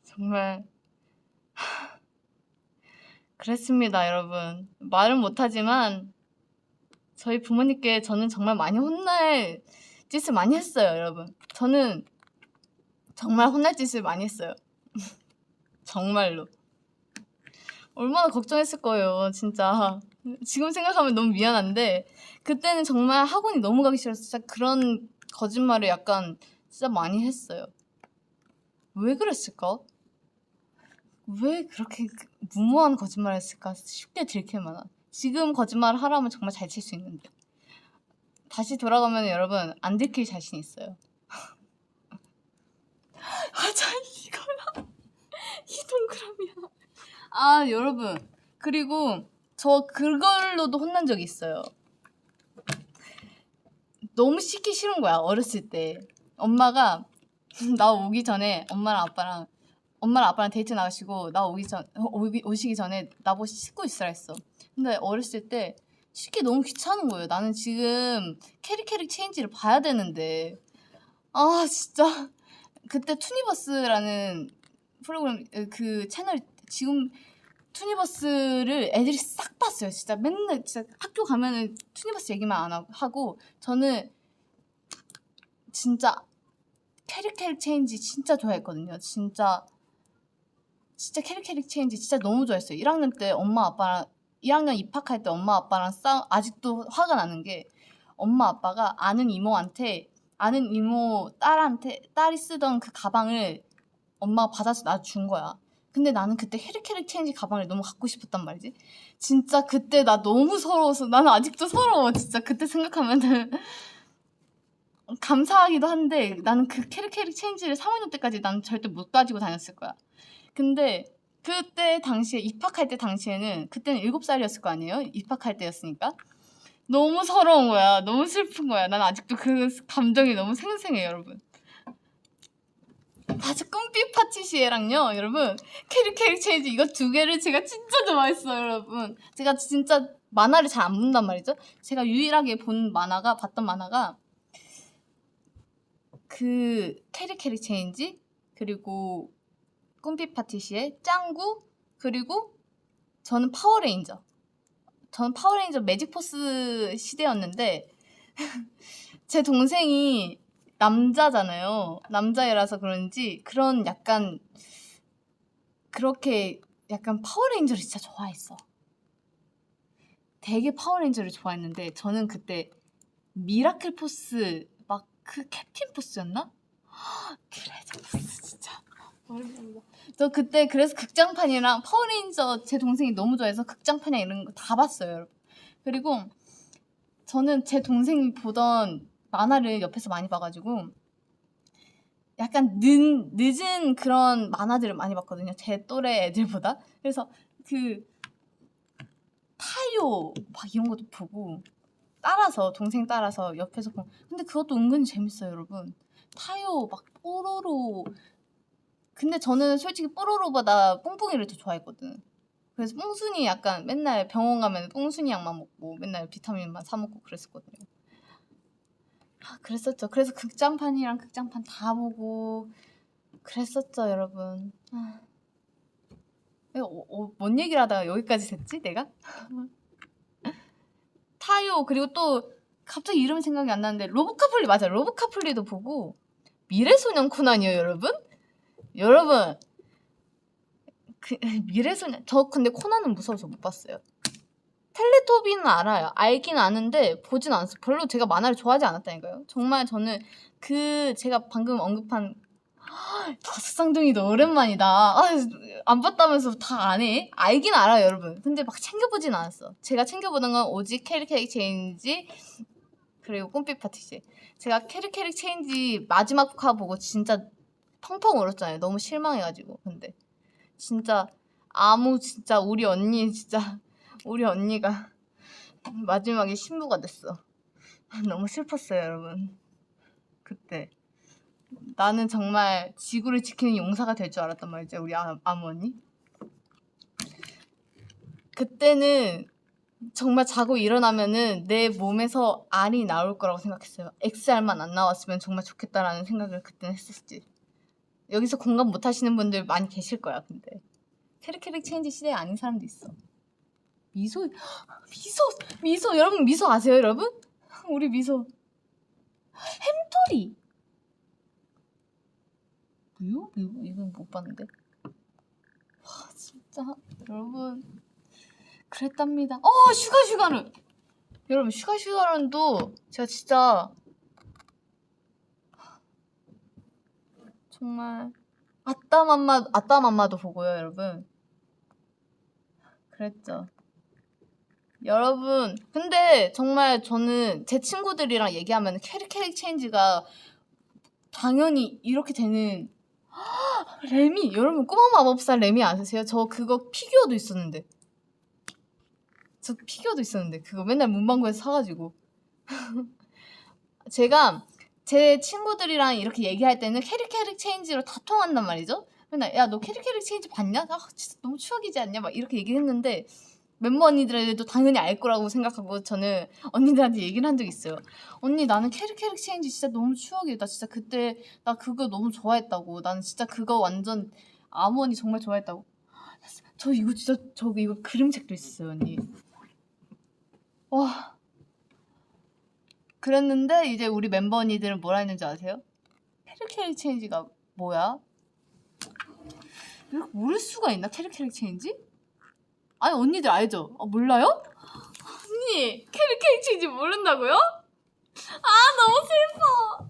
정말 그랬습니다, 여러분. 말은 못하지만 저희 부모님께 저는 정말 많이 혼날 짓을 많이 했어요, 여러분. 저는 정말 혼날 짓을 많이 했어요. 정말로. 얼마나 걱정했을 거예요, 진짜. 지금 생각하면 너무 미안한데 그때는 정말 학원이 너무 가기 싫어서 진짜 그런 거짓말을 약간 진짜 많이 했어요. 왜 그랬을까? 왜 그렇게 무모한 거짓말을 했을까? 쉽게 들킬 만한. 지금 거짓말을 하라면 정말 잘 칠 수 있는데. 다시 돌아가면 여러분 안 들킬 자신 있어요. 맞아, 이거랑 이 동그라미야. 아, 여러분. 그리고 저 그걸로도 혼난 적이 있어요. 너무 씻기 싫은 거야, 어렸을 때. 엄마가 나 오기 전에 엄마랑 아빠랑 데이트 나가시고 나 오시기 전에 나보고 씻고 있으라 했어. 근데 어렸을 때 씻기 너무 귀찮은 거예요. 나는 지금 캐릭 체인지를 봐야 되는데 아 진짜 그때 투니버스라는 프로그램 그 채널 지금 투니버스를 애들이 싹 봤어요. 진짜 맨날 진짜 학교 가면은 투니버스 얘기만 안 하고 저는 진짜 캐릭 체인지 진짜 좋아했거든요. 진짜 캐릭 체인지 진짜 너무 좋아했어요. 1학년 때 엄마 아빠랑 1학년 입학할 때 엄마 아빠랑 아직도 화가 나는 게 엄마 아빠가 아는 이모 딸이 쓰던 그 가방을 엄마가 받아서 나 준 거야. 근데 나는 그때 캐릭 체인지 가방을 너무 갖고 싶었단 말이지. 진짜 그때 나 너무 서러워서 나는 아직도 서러워. 진짜 그때 생각하면은 감사하기도 한데 나는 그 캐릭 체인지를 3학년 때까지 나는 절대 못 가지고 다녔을 거야. 근데 그때 당시에 입학할 때 당시에는 그때는 7살이었을 거 아니에요? 입학할 때였으니까 너무 서러운 거야. 너무 슬픈 거야. 난 아직도 그 감정이 너무 생생해, 여러분. 맞아, 꿈빛 파티시에랑요, 여러분. 캐릭 체인지 이거 두 개를 제가 진짜 좋아했어요, 여러분. 제가 진짜 만화를 잘 안 본단 말이죠. 제가 유일하게 봤던 만화가 그 캐릭 체인지 그리고 꿈빛 파티시에 짱구 그리고 저는 파워레인저 매직포스 시대였는데 제 동생이 남자잖아요. 남자애라서 그런지 그런 약간 그렇게 약간 파워레인저를 진짜 좋아했어. 되게 파워레인저를 좋아했는데 저는 그때 미라클 포스 막 그 캡틴 포스였나? 그래서 포스 진짜 저 그때 그래서 극장판이랑 파워레인저 제 동생이 너무 좋아해서 극장판이랑 이런 거 다 봤어요, 여러분. 그리고 저는 제 동생이 보던 만화를 옆에서 많이 봐가지고 약간 늦은 그런 만화들을 많이 봤거든요. 제 또래 애들보다. 그래서 그 타요 막 이런 것도 보고 동생 따라서 옆에서 보고 근데 그것도 은근히 재밌어요, 여러분. 타요 막 뽀로로 근데 저는 솔직히 뽀로로보다 뿡뿡이를 더 좋아했거든. 그래서 뿡순이 약간 맨날 병원 가면 뿡순이 약만 먹고 맨날 비타민만 사 먹고 그랬었거든요. 그랬었죠. 그래서 극장판이랑 극장판 다 보고 그랬었죠, 여러분. 뭔 얘기를 하다가 여기까지 됐지, 내가? 타요 그리고 또 갑자기 이름이 생각이 안 나는데 로브카플리 맞아. 로브카플리도 보고 미래소년 코난이요, 여러분? 여러분 그 미래소년 저 근데 코난은 무서워서 못 봤어요. 텔레토비는 알아요. 알긴 아는데 보진 않았어요. 별로 제가 만화를 좋아하지 않았다니까요. 정말 저는 그 제가 방금 언급한 다섯 쌍둥이도 오랜만이다. 안 봤다면서 다 안 해? 알긴 알아요, 여러분. 근데 막 챙겨보진 않았어. 제가 챙겨보던 건 오직 캐릭 체인지 그리고 꿈빛 파티시. 제가 캐릭 체인지 마지막 화 보고 진짜 펑펑 울었잖아요. 너무 실망해가지고. 근데 진짜 진짜 우리 언니가 마지막에 신부가 됐어. 너무 슬펐어요, 여러분. 그때 나는 정말 지구를 지키는 용사가 될 줄 알았단 말이죠, 우리 아무 언니. 그때는 정말 자고 일어나면은 내 몸에서 알이 나올 거라고 생각했어요. XR만 안 나왔으면 정말 좋겠다라는 생각을 그때는 했었지. 여기서 공감 못 하시는 분들 많이 계실 거야. 근데 캐릭 체인지 시대에 아닌 사람도 있어. 미소 여러분 미소 아세요, 여러분? 우리 미소 햄토리 뮤 이건 못 봤는데. 와 진짜 여러분 그랬답니다. 슈가는 여러분 슈가런도 제가 진짜 정말 아따맘마도 보고요, 여러분. 그랬죠. 여러분 근데 정말 저는 제 친구들이랑 얘기하면 캐릭 체인지가 당연히 이렇게 되는 레미 여러분 꼬마 마법사 레미 아세요? 저 그거 피규어도 있었는데 그거 맨날 문방구에서 사가지고 제가 제 친구들이랑 이렇게 얘기할 때는 캐릭 체인지로 다 통한단 말이죠. 맨날 야 너 캐릭 체인지 봤냐? 진짜 너무 추억이지 않냐? 막 이렇게 얘기했는데 멤버 언니들도 당연히 알 거라고 생각하고 저는 언니들한테 얘기를 한 적이 있어요. 언니 나는 캐릭 체인지 진짜 너무 추억이야. 나 진짜 그때 나 그거 너무 좋아했다고. 나는 진짜 그거 완전 아무 언니 정말 좋아했다고. 저 이거 진짜 이거 그림책도 있었어요, 언니. 와 그랬는데 이제 우리 멤버 언니들은 뭐라 했는지 아세요? 캐릭 체인지가 뭐야? 이렇게 모를 수가 있나? 캐릭 체인지? 아니 언니들 알죠? 몰라요? 언니 캐릭 체인지 모른다고요? 너무 슬퍼.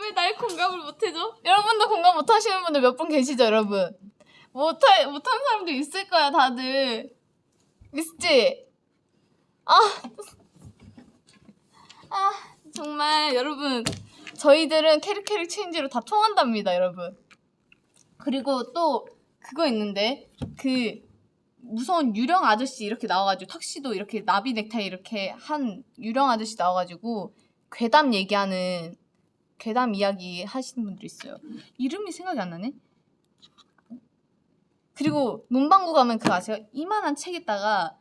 왜 날 공감을 못해줘? 여러분도 공감 못하시는 분들 몇 분 계시죠, 여러분? 못한 사람도 있을 거야, 다들. 있지? 정말 여러분 저희들은 캐릭 체인지로 다 통한답니다, 여러분. 그리고 또 그거 있는데 그 무서운 유령 아저씨 이렇게 나와가지고 턱시도 이렇게 나비 넥타이 이렇게 한 유령 아저씨 나와가지고 괴담 이야기 하시는 분들이 있어요. 이름이 생각이 안 나네. 그리고 문방구 가면 그거 아세요? 이만한 책에다가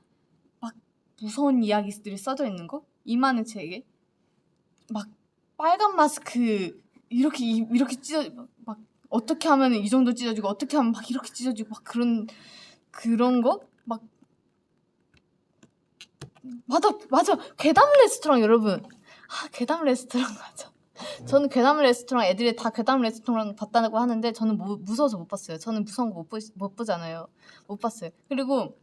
막 무서운 이야기들이 써져 있는 거? 이만한 책에 막 빨간 마스크 이렇게 찢어 막 어떻게 하면 이 정도 찢어지고 어떻게 하면 막 이렇게 찢어지고 막 그런 거? 막 맞아 괴담 레스토랑 여러분. 괴담 레스토랑 맞아. 저는 괴담 레스토랑 애들이 다 괴담 레스토랑 봤다고 하는데 저는 무서워서 못 봤어요. 저는 무서운 거 못 보잖아요. 못 봤어요. 그리고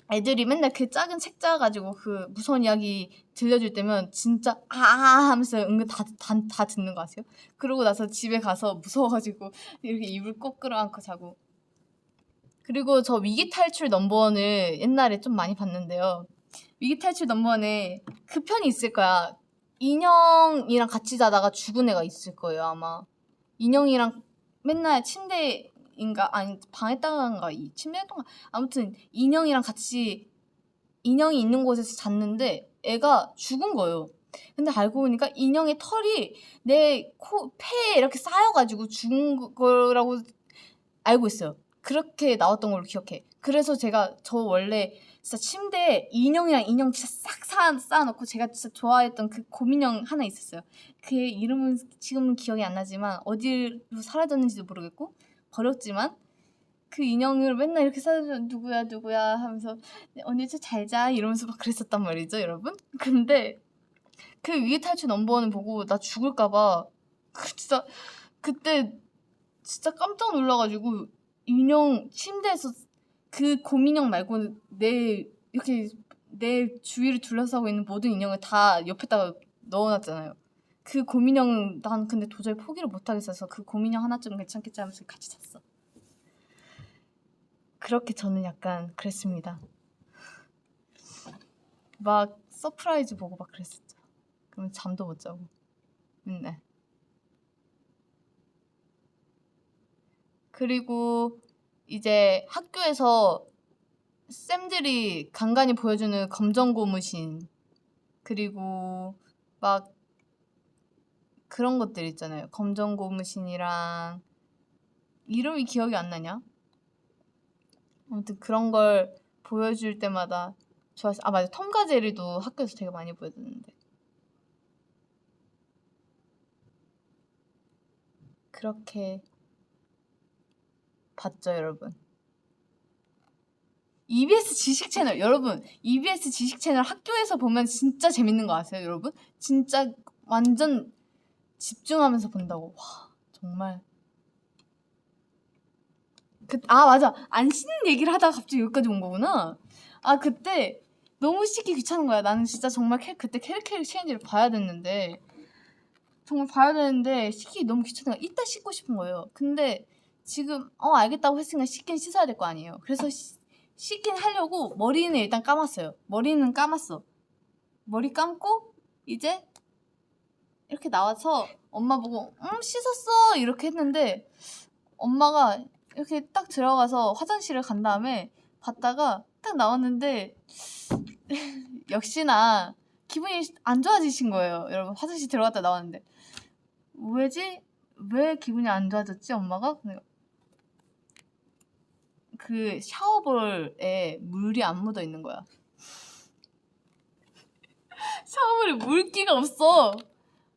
애들이 맨날 그 작은 책 짜가지고 그 무서운 이야기 들려줄 때면 진짜 하면서 은근 다 듣는 거 아세요? 그러고 나서 집에 가서 무서워가지고 이렇게 이불 꼭 끌어안고 자고. 그리고 저 위기 탈출 넘버원을 옛날에 좀 많이 봤는데요. 위기 탈출 넘버원에 그 편이 있을 거야. 인형이랑 같이 자다가 죽은 애가 있을 거예요, 아마. 인형이랑 맨날 방에다가 침대에다가 아무튼 인형이랑 같이 인형이 있는 곳에서 잤는데 애가 죽은 거예요. 근데 알고 보니까 인형의 털이 내 폐에 이렇게 쌓여가지고 죽은 거라고 알고 있어요. 그렇게 나왔던 걸로 기억해. 그래서 저 원래 진짜 침대에 인형 진짜 싹 쌓아놓고 제가 진짜 좋아했던 그 곰인형 하나 있었어요. 그의 이름은 지금은 기억이 안 나지만 어디로 사라졌는지도 모르겠고 버렸지만 그 인형을 맨날 이렇게 싸주면 누구야 하면서 언니 잘자 이러면서 막 그랬었단 말이죠, 여러분. 근데 그 위기탈출 넘버원을 보고 나 죽을까봐 진짜 그때 진짜 깜짝 놀라가지고 인형 침대에서 그 곰인형 말고는 이렇게 내 주위를 둘러싸고 있는 모든 인형을 다 옆에다가 넣어놨잖아요. 그 곰인형 난 근데 도저히 포기를 못하겠어서 그 곰인형 하나쯤은 괜찮겠지 하면서 같이 잤어. 그렇게 저는 약간 그랬습니다. 막 서프라이즈 보고 막 그랬었죠. 그러면 잠도 못 자고 맨날. 그리고 이제 학교에서 쌤들이 간간히 보여주는 검정 고무신 그리고 막 그런 것들 있잖아요. 검정 고무신이랑 이름이 기억이 안 나냐? 아무튼 그런 걸 보여줄 때마다 좋았어. 아 맞아, 톰과 제리도 학교에서 되게 많이 보여줬는데. 그렇게 봤죠, 여러분. EBS 지식 채널, 여러분, EBS 지식 채널 학교에서 보면 진짜 재밌는 거 아세요, 여러분? 진짜 완전 집중하면서 본다고. 와, 정말. 아 맞아, 안 씻는 얘기를 하다가 갑자기 여기까지 온 거구나. 아 그때 너무 씻기 귀찮은 거야. 나는 진짜 정말 그때 캐릭터 체인지를 봐야 됐는데 정말 봐야 되는데 씻기 너무 귀찮은 거야. 이따 씻고 싶은 거예요. 근데 지금 알겠다고 했으니까 씻긴 씻어야 될 거 아니에요. 그래서 씻긴 하려고 머리는 일단 감았어요. 머리는 감았어. 머리 감고 이제 이렇게 나와서 엄마 보고 씻었어 이렇게 했는데 엄마가 이렇게 딱 들어가서 화장실을 간 다음에 봤다가 딱 나왔는데 역시나 기분이 안 좋아지신 거예요. 여러분, 화장실 들어갔다 나왔는데 왜지? 왜 기분이 안 좋아졌지 엄마가? 그 샤워볼에 물이 안 묻어 있는 거야. 샤워볼에 물기가 없어.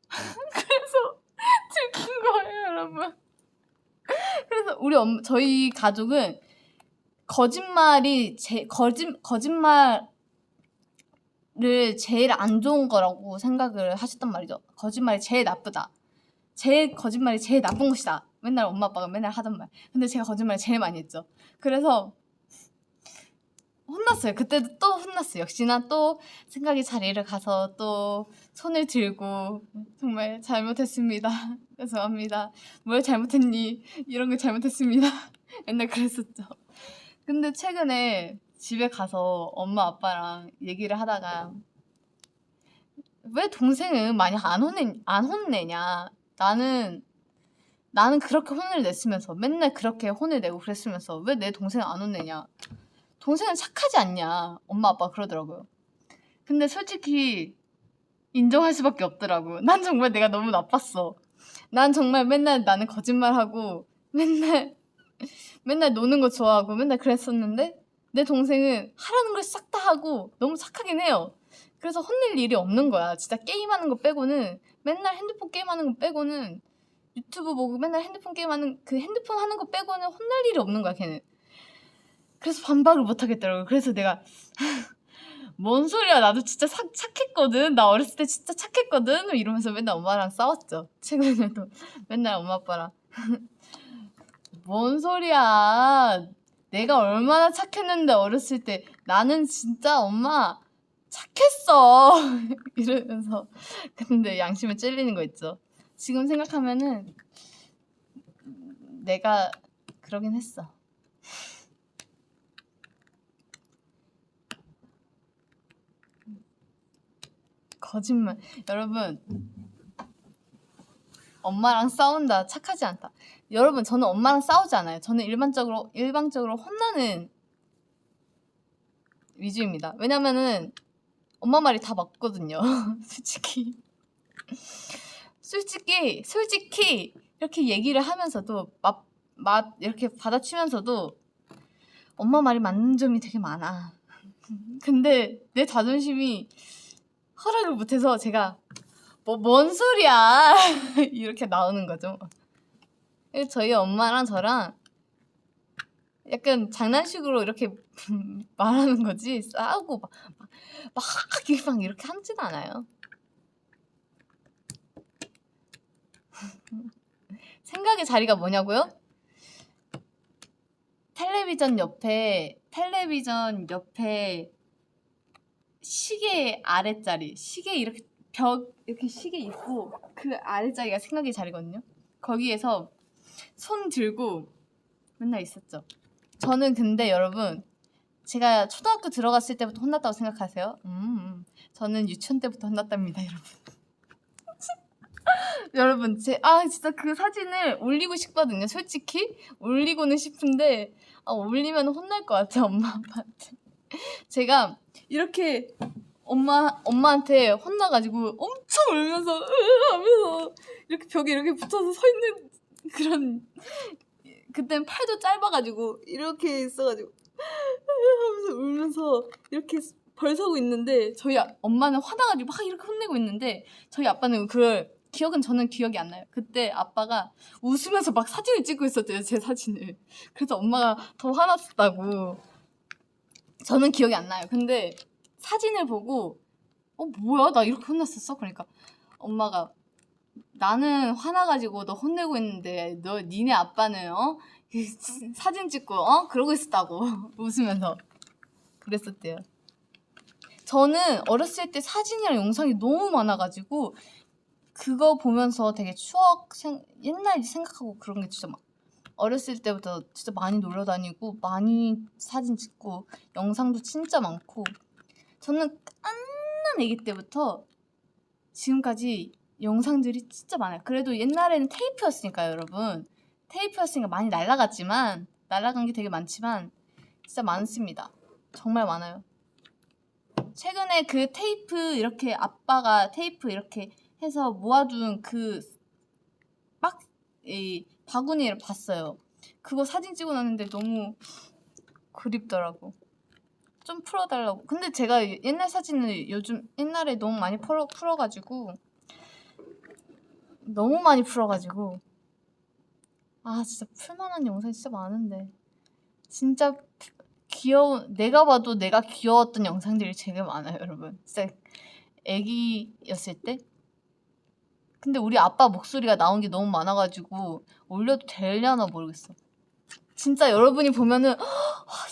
그래서 들킨 거예요, 여러분. 그래서 저희 가족은 거짓말을 제일 안 좋은 거라고 생각을 하셨단 말이죠. 거짓말이 제일 나쁘다. 거짓말이 제일 나쁜 것이다. 맨날 엄마 아빠가 맨날 하던 말. 근데 제가 거짓말을 제일 많이 했죠. 그래서 혼났어요. 그때도 또 혼났어요. 역시나 또 생각이 자리를 가서 또 손을 들고 정말 잘못했습니다. 죄송합니다. 뭘 잘못했니? 이런 걸 잘못했습니다. 옛날 그랬었죠. 근데 최근에 집에 가서 엄마 아빠랑 얘기를 하다가 왜 동생은 많이 안 혼내냐? 나는 그렇게 혼을 냈으면서 맨날 그렇게 혼을 내고 그랬으면서 왜 내 동생은 안 혼내냐? 동생은 착하지 않냐? 엄마 아빠 그러더라고요. 근데 솔직히 인정할 수밖에 없더라고. 난 정말 내가 너무 나빴어. 난 정말 맨날 나는 거짓말하고 맨날 노는 거 좋아하고 맨날 그랬었는데 내 동생은 하라는 걸 싹 다 하고 너무 착하긴 해요. 그래서 혼낼 일이 없는 거야. 진짜 게임하는 거 빼고는 맨날 핸드폰 게임하는 거 빼고는 유튜브 보고 맨날 핸드폰 게임하는 그 핸드폰 하는 거 빼고는 혼낼 일이 없는 거야, 걔는. 그래서 반박을 못 하겠더라고. 그래서 내가 뭔 소리야, 나도 진짜 착했거든. 나 어렸을 때 진짜 착했거든. 이러면서 맨날 엄마랑 싸웠죠. 최근에도 맨날 엄마 아빠랑 뭔 소리야. 내가 얼마나 착했는데 어렸을 때. 나는 진짜 엄마 착했어. 이러면서. 근데 양심에 찔리는 거 있죠. 지금 생각하면은 내가 그러긴 했어. 거짓말. 여러분, 엄마랑 싸운다 착하지 않다. 여러분, 저는 엄마랑 싸우지 않아요. 저는 일방적으로 혼나는 위주입니다. 왜냐면은 엄마 말이 다 맞거든요. 솔직히 이렇게 얘기를 하면서도 이렇게 받아치면서도 엄마 말이 맞는 점이 되게 많아. 근데 내 자존심이 허락을 못해서 제가 뭔 소리야 이렇게 나오는 거죠. 저희 엄마랑 저랑 약간 장난식으로 이렇게 말하는 거지 싸우고 막 이렇게 하진 않아요. 생각의 자리가 뭐냐고요? 텔레비전 옆에 시계 아랫자리, 시계 이렇게 이렇게 시계 있고 그 아랫자리가 생각의 자리거든요. 거기에서 손 들고 맨날 있었죠. 저는 근데 여러분 제가 초등학교 들어갔을 때부터 혼났다고 생각하세요? 저는 유치원 때부터 혼났답니다, 여러분. 여러분 진짜 그 사진을 올리고 싶거든요. 솔직히 올리고는 싶은데 올리면 혼날 것 같아, 엄마 아빠한테. 제가 이렇게 엄마한테 혼나가지고 엄청 울면서 하면서 이렇게 벽에 이렇게 붙어서 서 있는 그런, 그땐 팔도 짧아가지고 이렇게 있어가지고 하면서 울면서 이렇게 벌서고 있는데 저희 엄마는 화나가지고 막 이렇게 혼내고 있는데 저희 아빠는 그걸 저는 기억이 안 나요. 그때 아빠가 웃으면서 막 사진을 찍고 있었대요, 제 사진을. 그래서 엄마가 더 화났다고. 저는 기억이 안 나요. 근데 사진을 보고 뭐야? 나 이렇게 혼났었어? 그러니까 엄마가 나는 화나가지고 너 혼내고 있는데 니네 아빠는 사진 찍고 그러고 있었다고 웃으면서 그랬었대요. 저는 어렸을 때 사진이랑 영상이 너무 많아가지고 그거 보면서 되게 옛날 생각하고 그런 게 진짜 막 어렸을 때부터 진짜 많이 놀러 다니고 많이 사진 찍고 영상도 진짜 많고 저는 깐난 애기 때부터 지금까지 영상들이 진짜 많아요. 그래도 옛날에는 테이프였으니까요, 여러분. 테이프였으니까 많이 날라간 게 되게 많지만 진짜 많습니다. 정말 많아요. 최근에 그 테이프 이렇게 아빠가 테이프 이렇게 해서 모아둔 그 바구니를 봤어요. 그거 사진 찍어 놨는데 너무 그립더라고. 좀 풀어달라고. 근데 제가 옛날 사진을 옛날에 너무 많이 풀어가지고 진짜 풀만한 영상이 진짜 많은데 진짜 내가 봐도 내가 귀여웠던 영상들이 되게 많아요, 여러분. 진짜 애기였을 때. 근데 우리 아빠 목소리가 나온 게 너무 많아가지고 올려도 되려나 모르겠어. 진짜 여러분이 보면은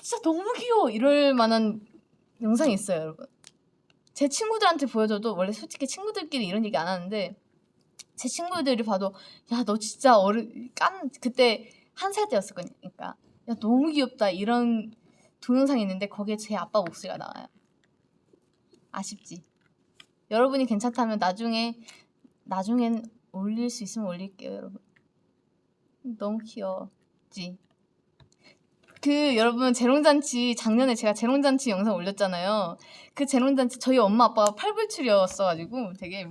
진짜 너무 귀여워 이럴 만한 영상이 있어요, 여러분. 제 친구들한테 보여줘도 원래 솔직히 친구들끼리 이런 얘기 안 하는데 제 친구들이 봐도 야 너 진짜 그때 1살 때였을 거니까 야 너무 귀엽다 이런 동영상이 있는데 거기에 제 아빠 목소리가 나와요. 아쉽지. 여러분이 괜찮다면 나중엔 올릴 수 있으면 올릴게요, 여러분. 너무 귀여웠지. 여러분 작년에 제가 재롱잔치 영상 올렸잖아요. 그 재롱잔치 저희 엄마 아빠가 팔불출이었어가지고 되게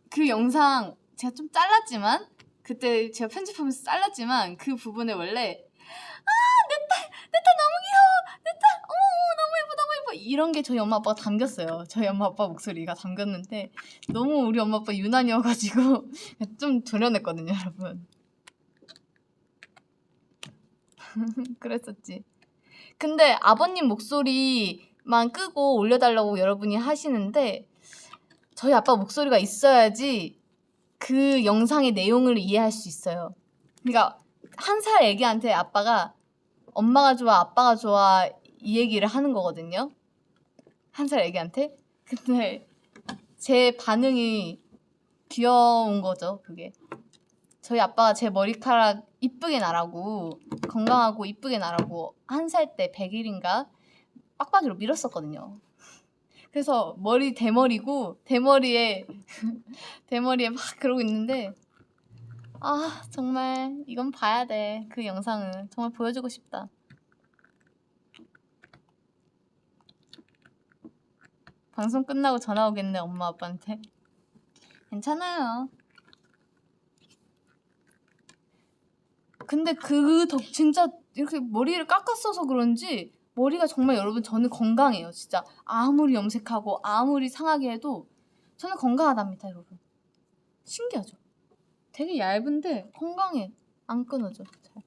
그 영상 제가 좀 잘랐지만 그때 제가 편집하면서 잘랐지만 그 부분에 원래 내 딸 너무 귀여워, 내 딸 너무 예뻐 너무 예뻐 이런 게 저희 엄마 아빠가 담겼어요. 저희 엄마 아빠 목소리가 담겼는데 너무 우리 엄마 아빠 유난이어가지고 좀 도려냈거든요, 여러분. 그랬었지. 근데 아버님 목소리만 끄고 올려달라고 여러분이 하시는데 저희 아빠 목소리가 있어야지 그 영상의 내용을 이해할 수 있어요. 그러니까 1살 애기한테 아빠가 엄마가 좋아 아빠가 좋아 이 얘기를 하는 거거든요. 1살 애기한테. 근데 제 반응이 귀여운 거죠, 그게. 저희 아빠가 제 머리카락 이쁘게 나라고 건강하고 이쁘게 나라고 1살 때 100일인가 빡빡이로 밀었었거든요. 그래서 대머리고 대머리에 막 그러고 있는데 정말 이건 봐야 돼. 그 영상은 정말 보여주고 싶다. 방송 끝나고 전화 오겠네, 엄마 아빠한테. 괜찮아요. 근데 진짜 이렇게 머리를 깎았어서 그런지 머리가 정말 여러분 저는 건강해요. 진짜 아무리 염색하고 아무리 상하게 해도 저는 건강하답니다, 여러분. 신기하죠? 되게 얇은데 건강해. 안 끊어져. 잘.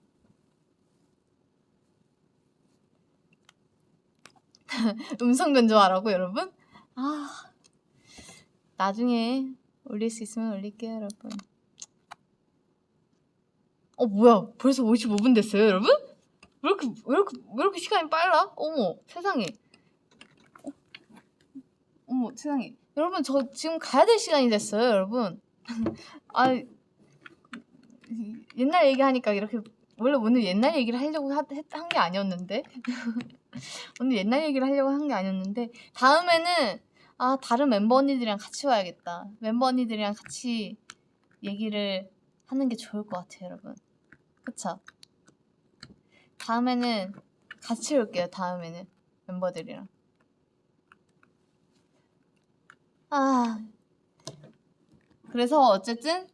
음성 변조하라고 여러분? 아, 나중에 올릴 수 있으면 올릴게요 여러분. 뭐야, 벌써 55분 됐어요 여러분? 왜 이렇게 시간이 빨라? 어머 세상에. 어머 세상에. 여러분 저 지금 가야 될 시간이 됐어요 여러분. 아, 옛날 얘기하니까 이렇게, 원래 오늘 옛날 얘기를 하려고 한 게 아니었는데 오늘 옛날 얘기를 하려고 한 게 아니었는데, 다음에는 다른 멤버 언니들이랑 같이 와야겠다. 멤버 언니들이랑 같이 얘기를 하는 게 좋을 것 같아요 여러분. 그쵸? 다음에는 같이 올게요. 다음에는 멤버들이랑. 그래서 어쨌든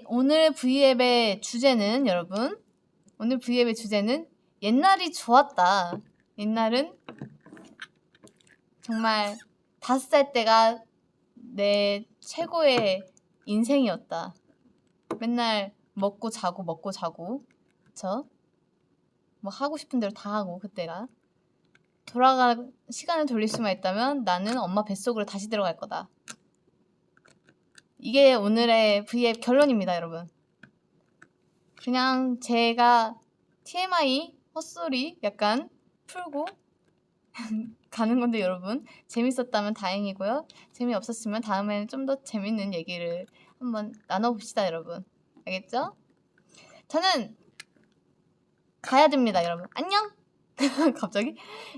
오늘 V앱의 주제는, 여러분, 오늘 V앱의 주제는 옛날이 좋았다. 옛날은 정말 5살 때가 내 최고의 인생이었다. 맨날 먹고 자고 그쵸? 뭐 하고 싶은 대로 다 하고, 그때가. 시간을 돌릴 수만 있다면 나는 엄마 뱃속으로 다시 들어갈 거다. 이게 오늘의 V앱 결론입니다 여러분. 그냥 제가 TMI 헛소리 약간 풀고 가는 건데, 여러분 재밌었다면 다행이고요. 재미없었으면 다음에는 좀 더 재밌는 얘기를 한번 나눠봅시다 여러분. 알겠죠? 저는 가야 됩니다 여러분. 안녕. 갑자기?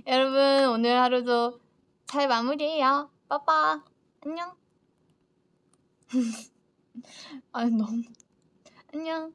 여러분 오늘 하루도 잘 마무리해요. 빠빠. 안녕. 너무 안녕.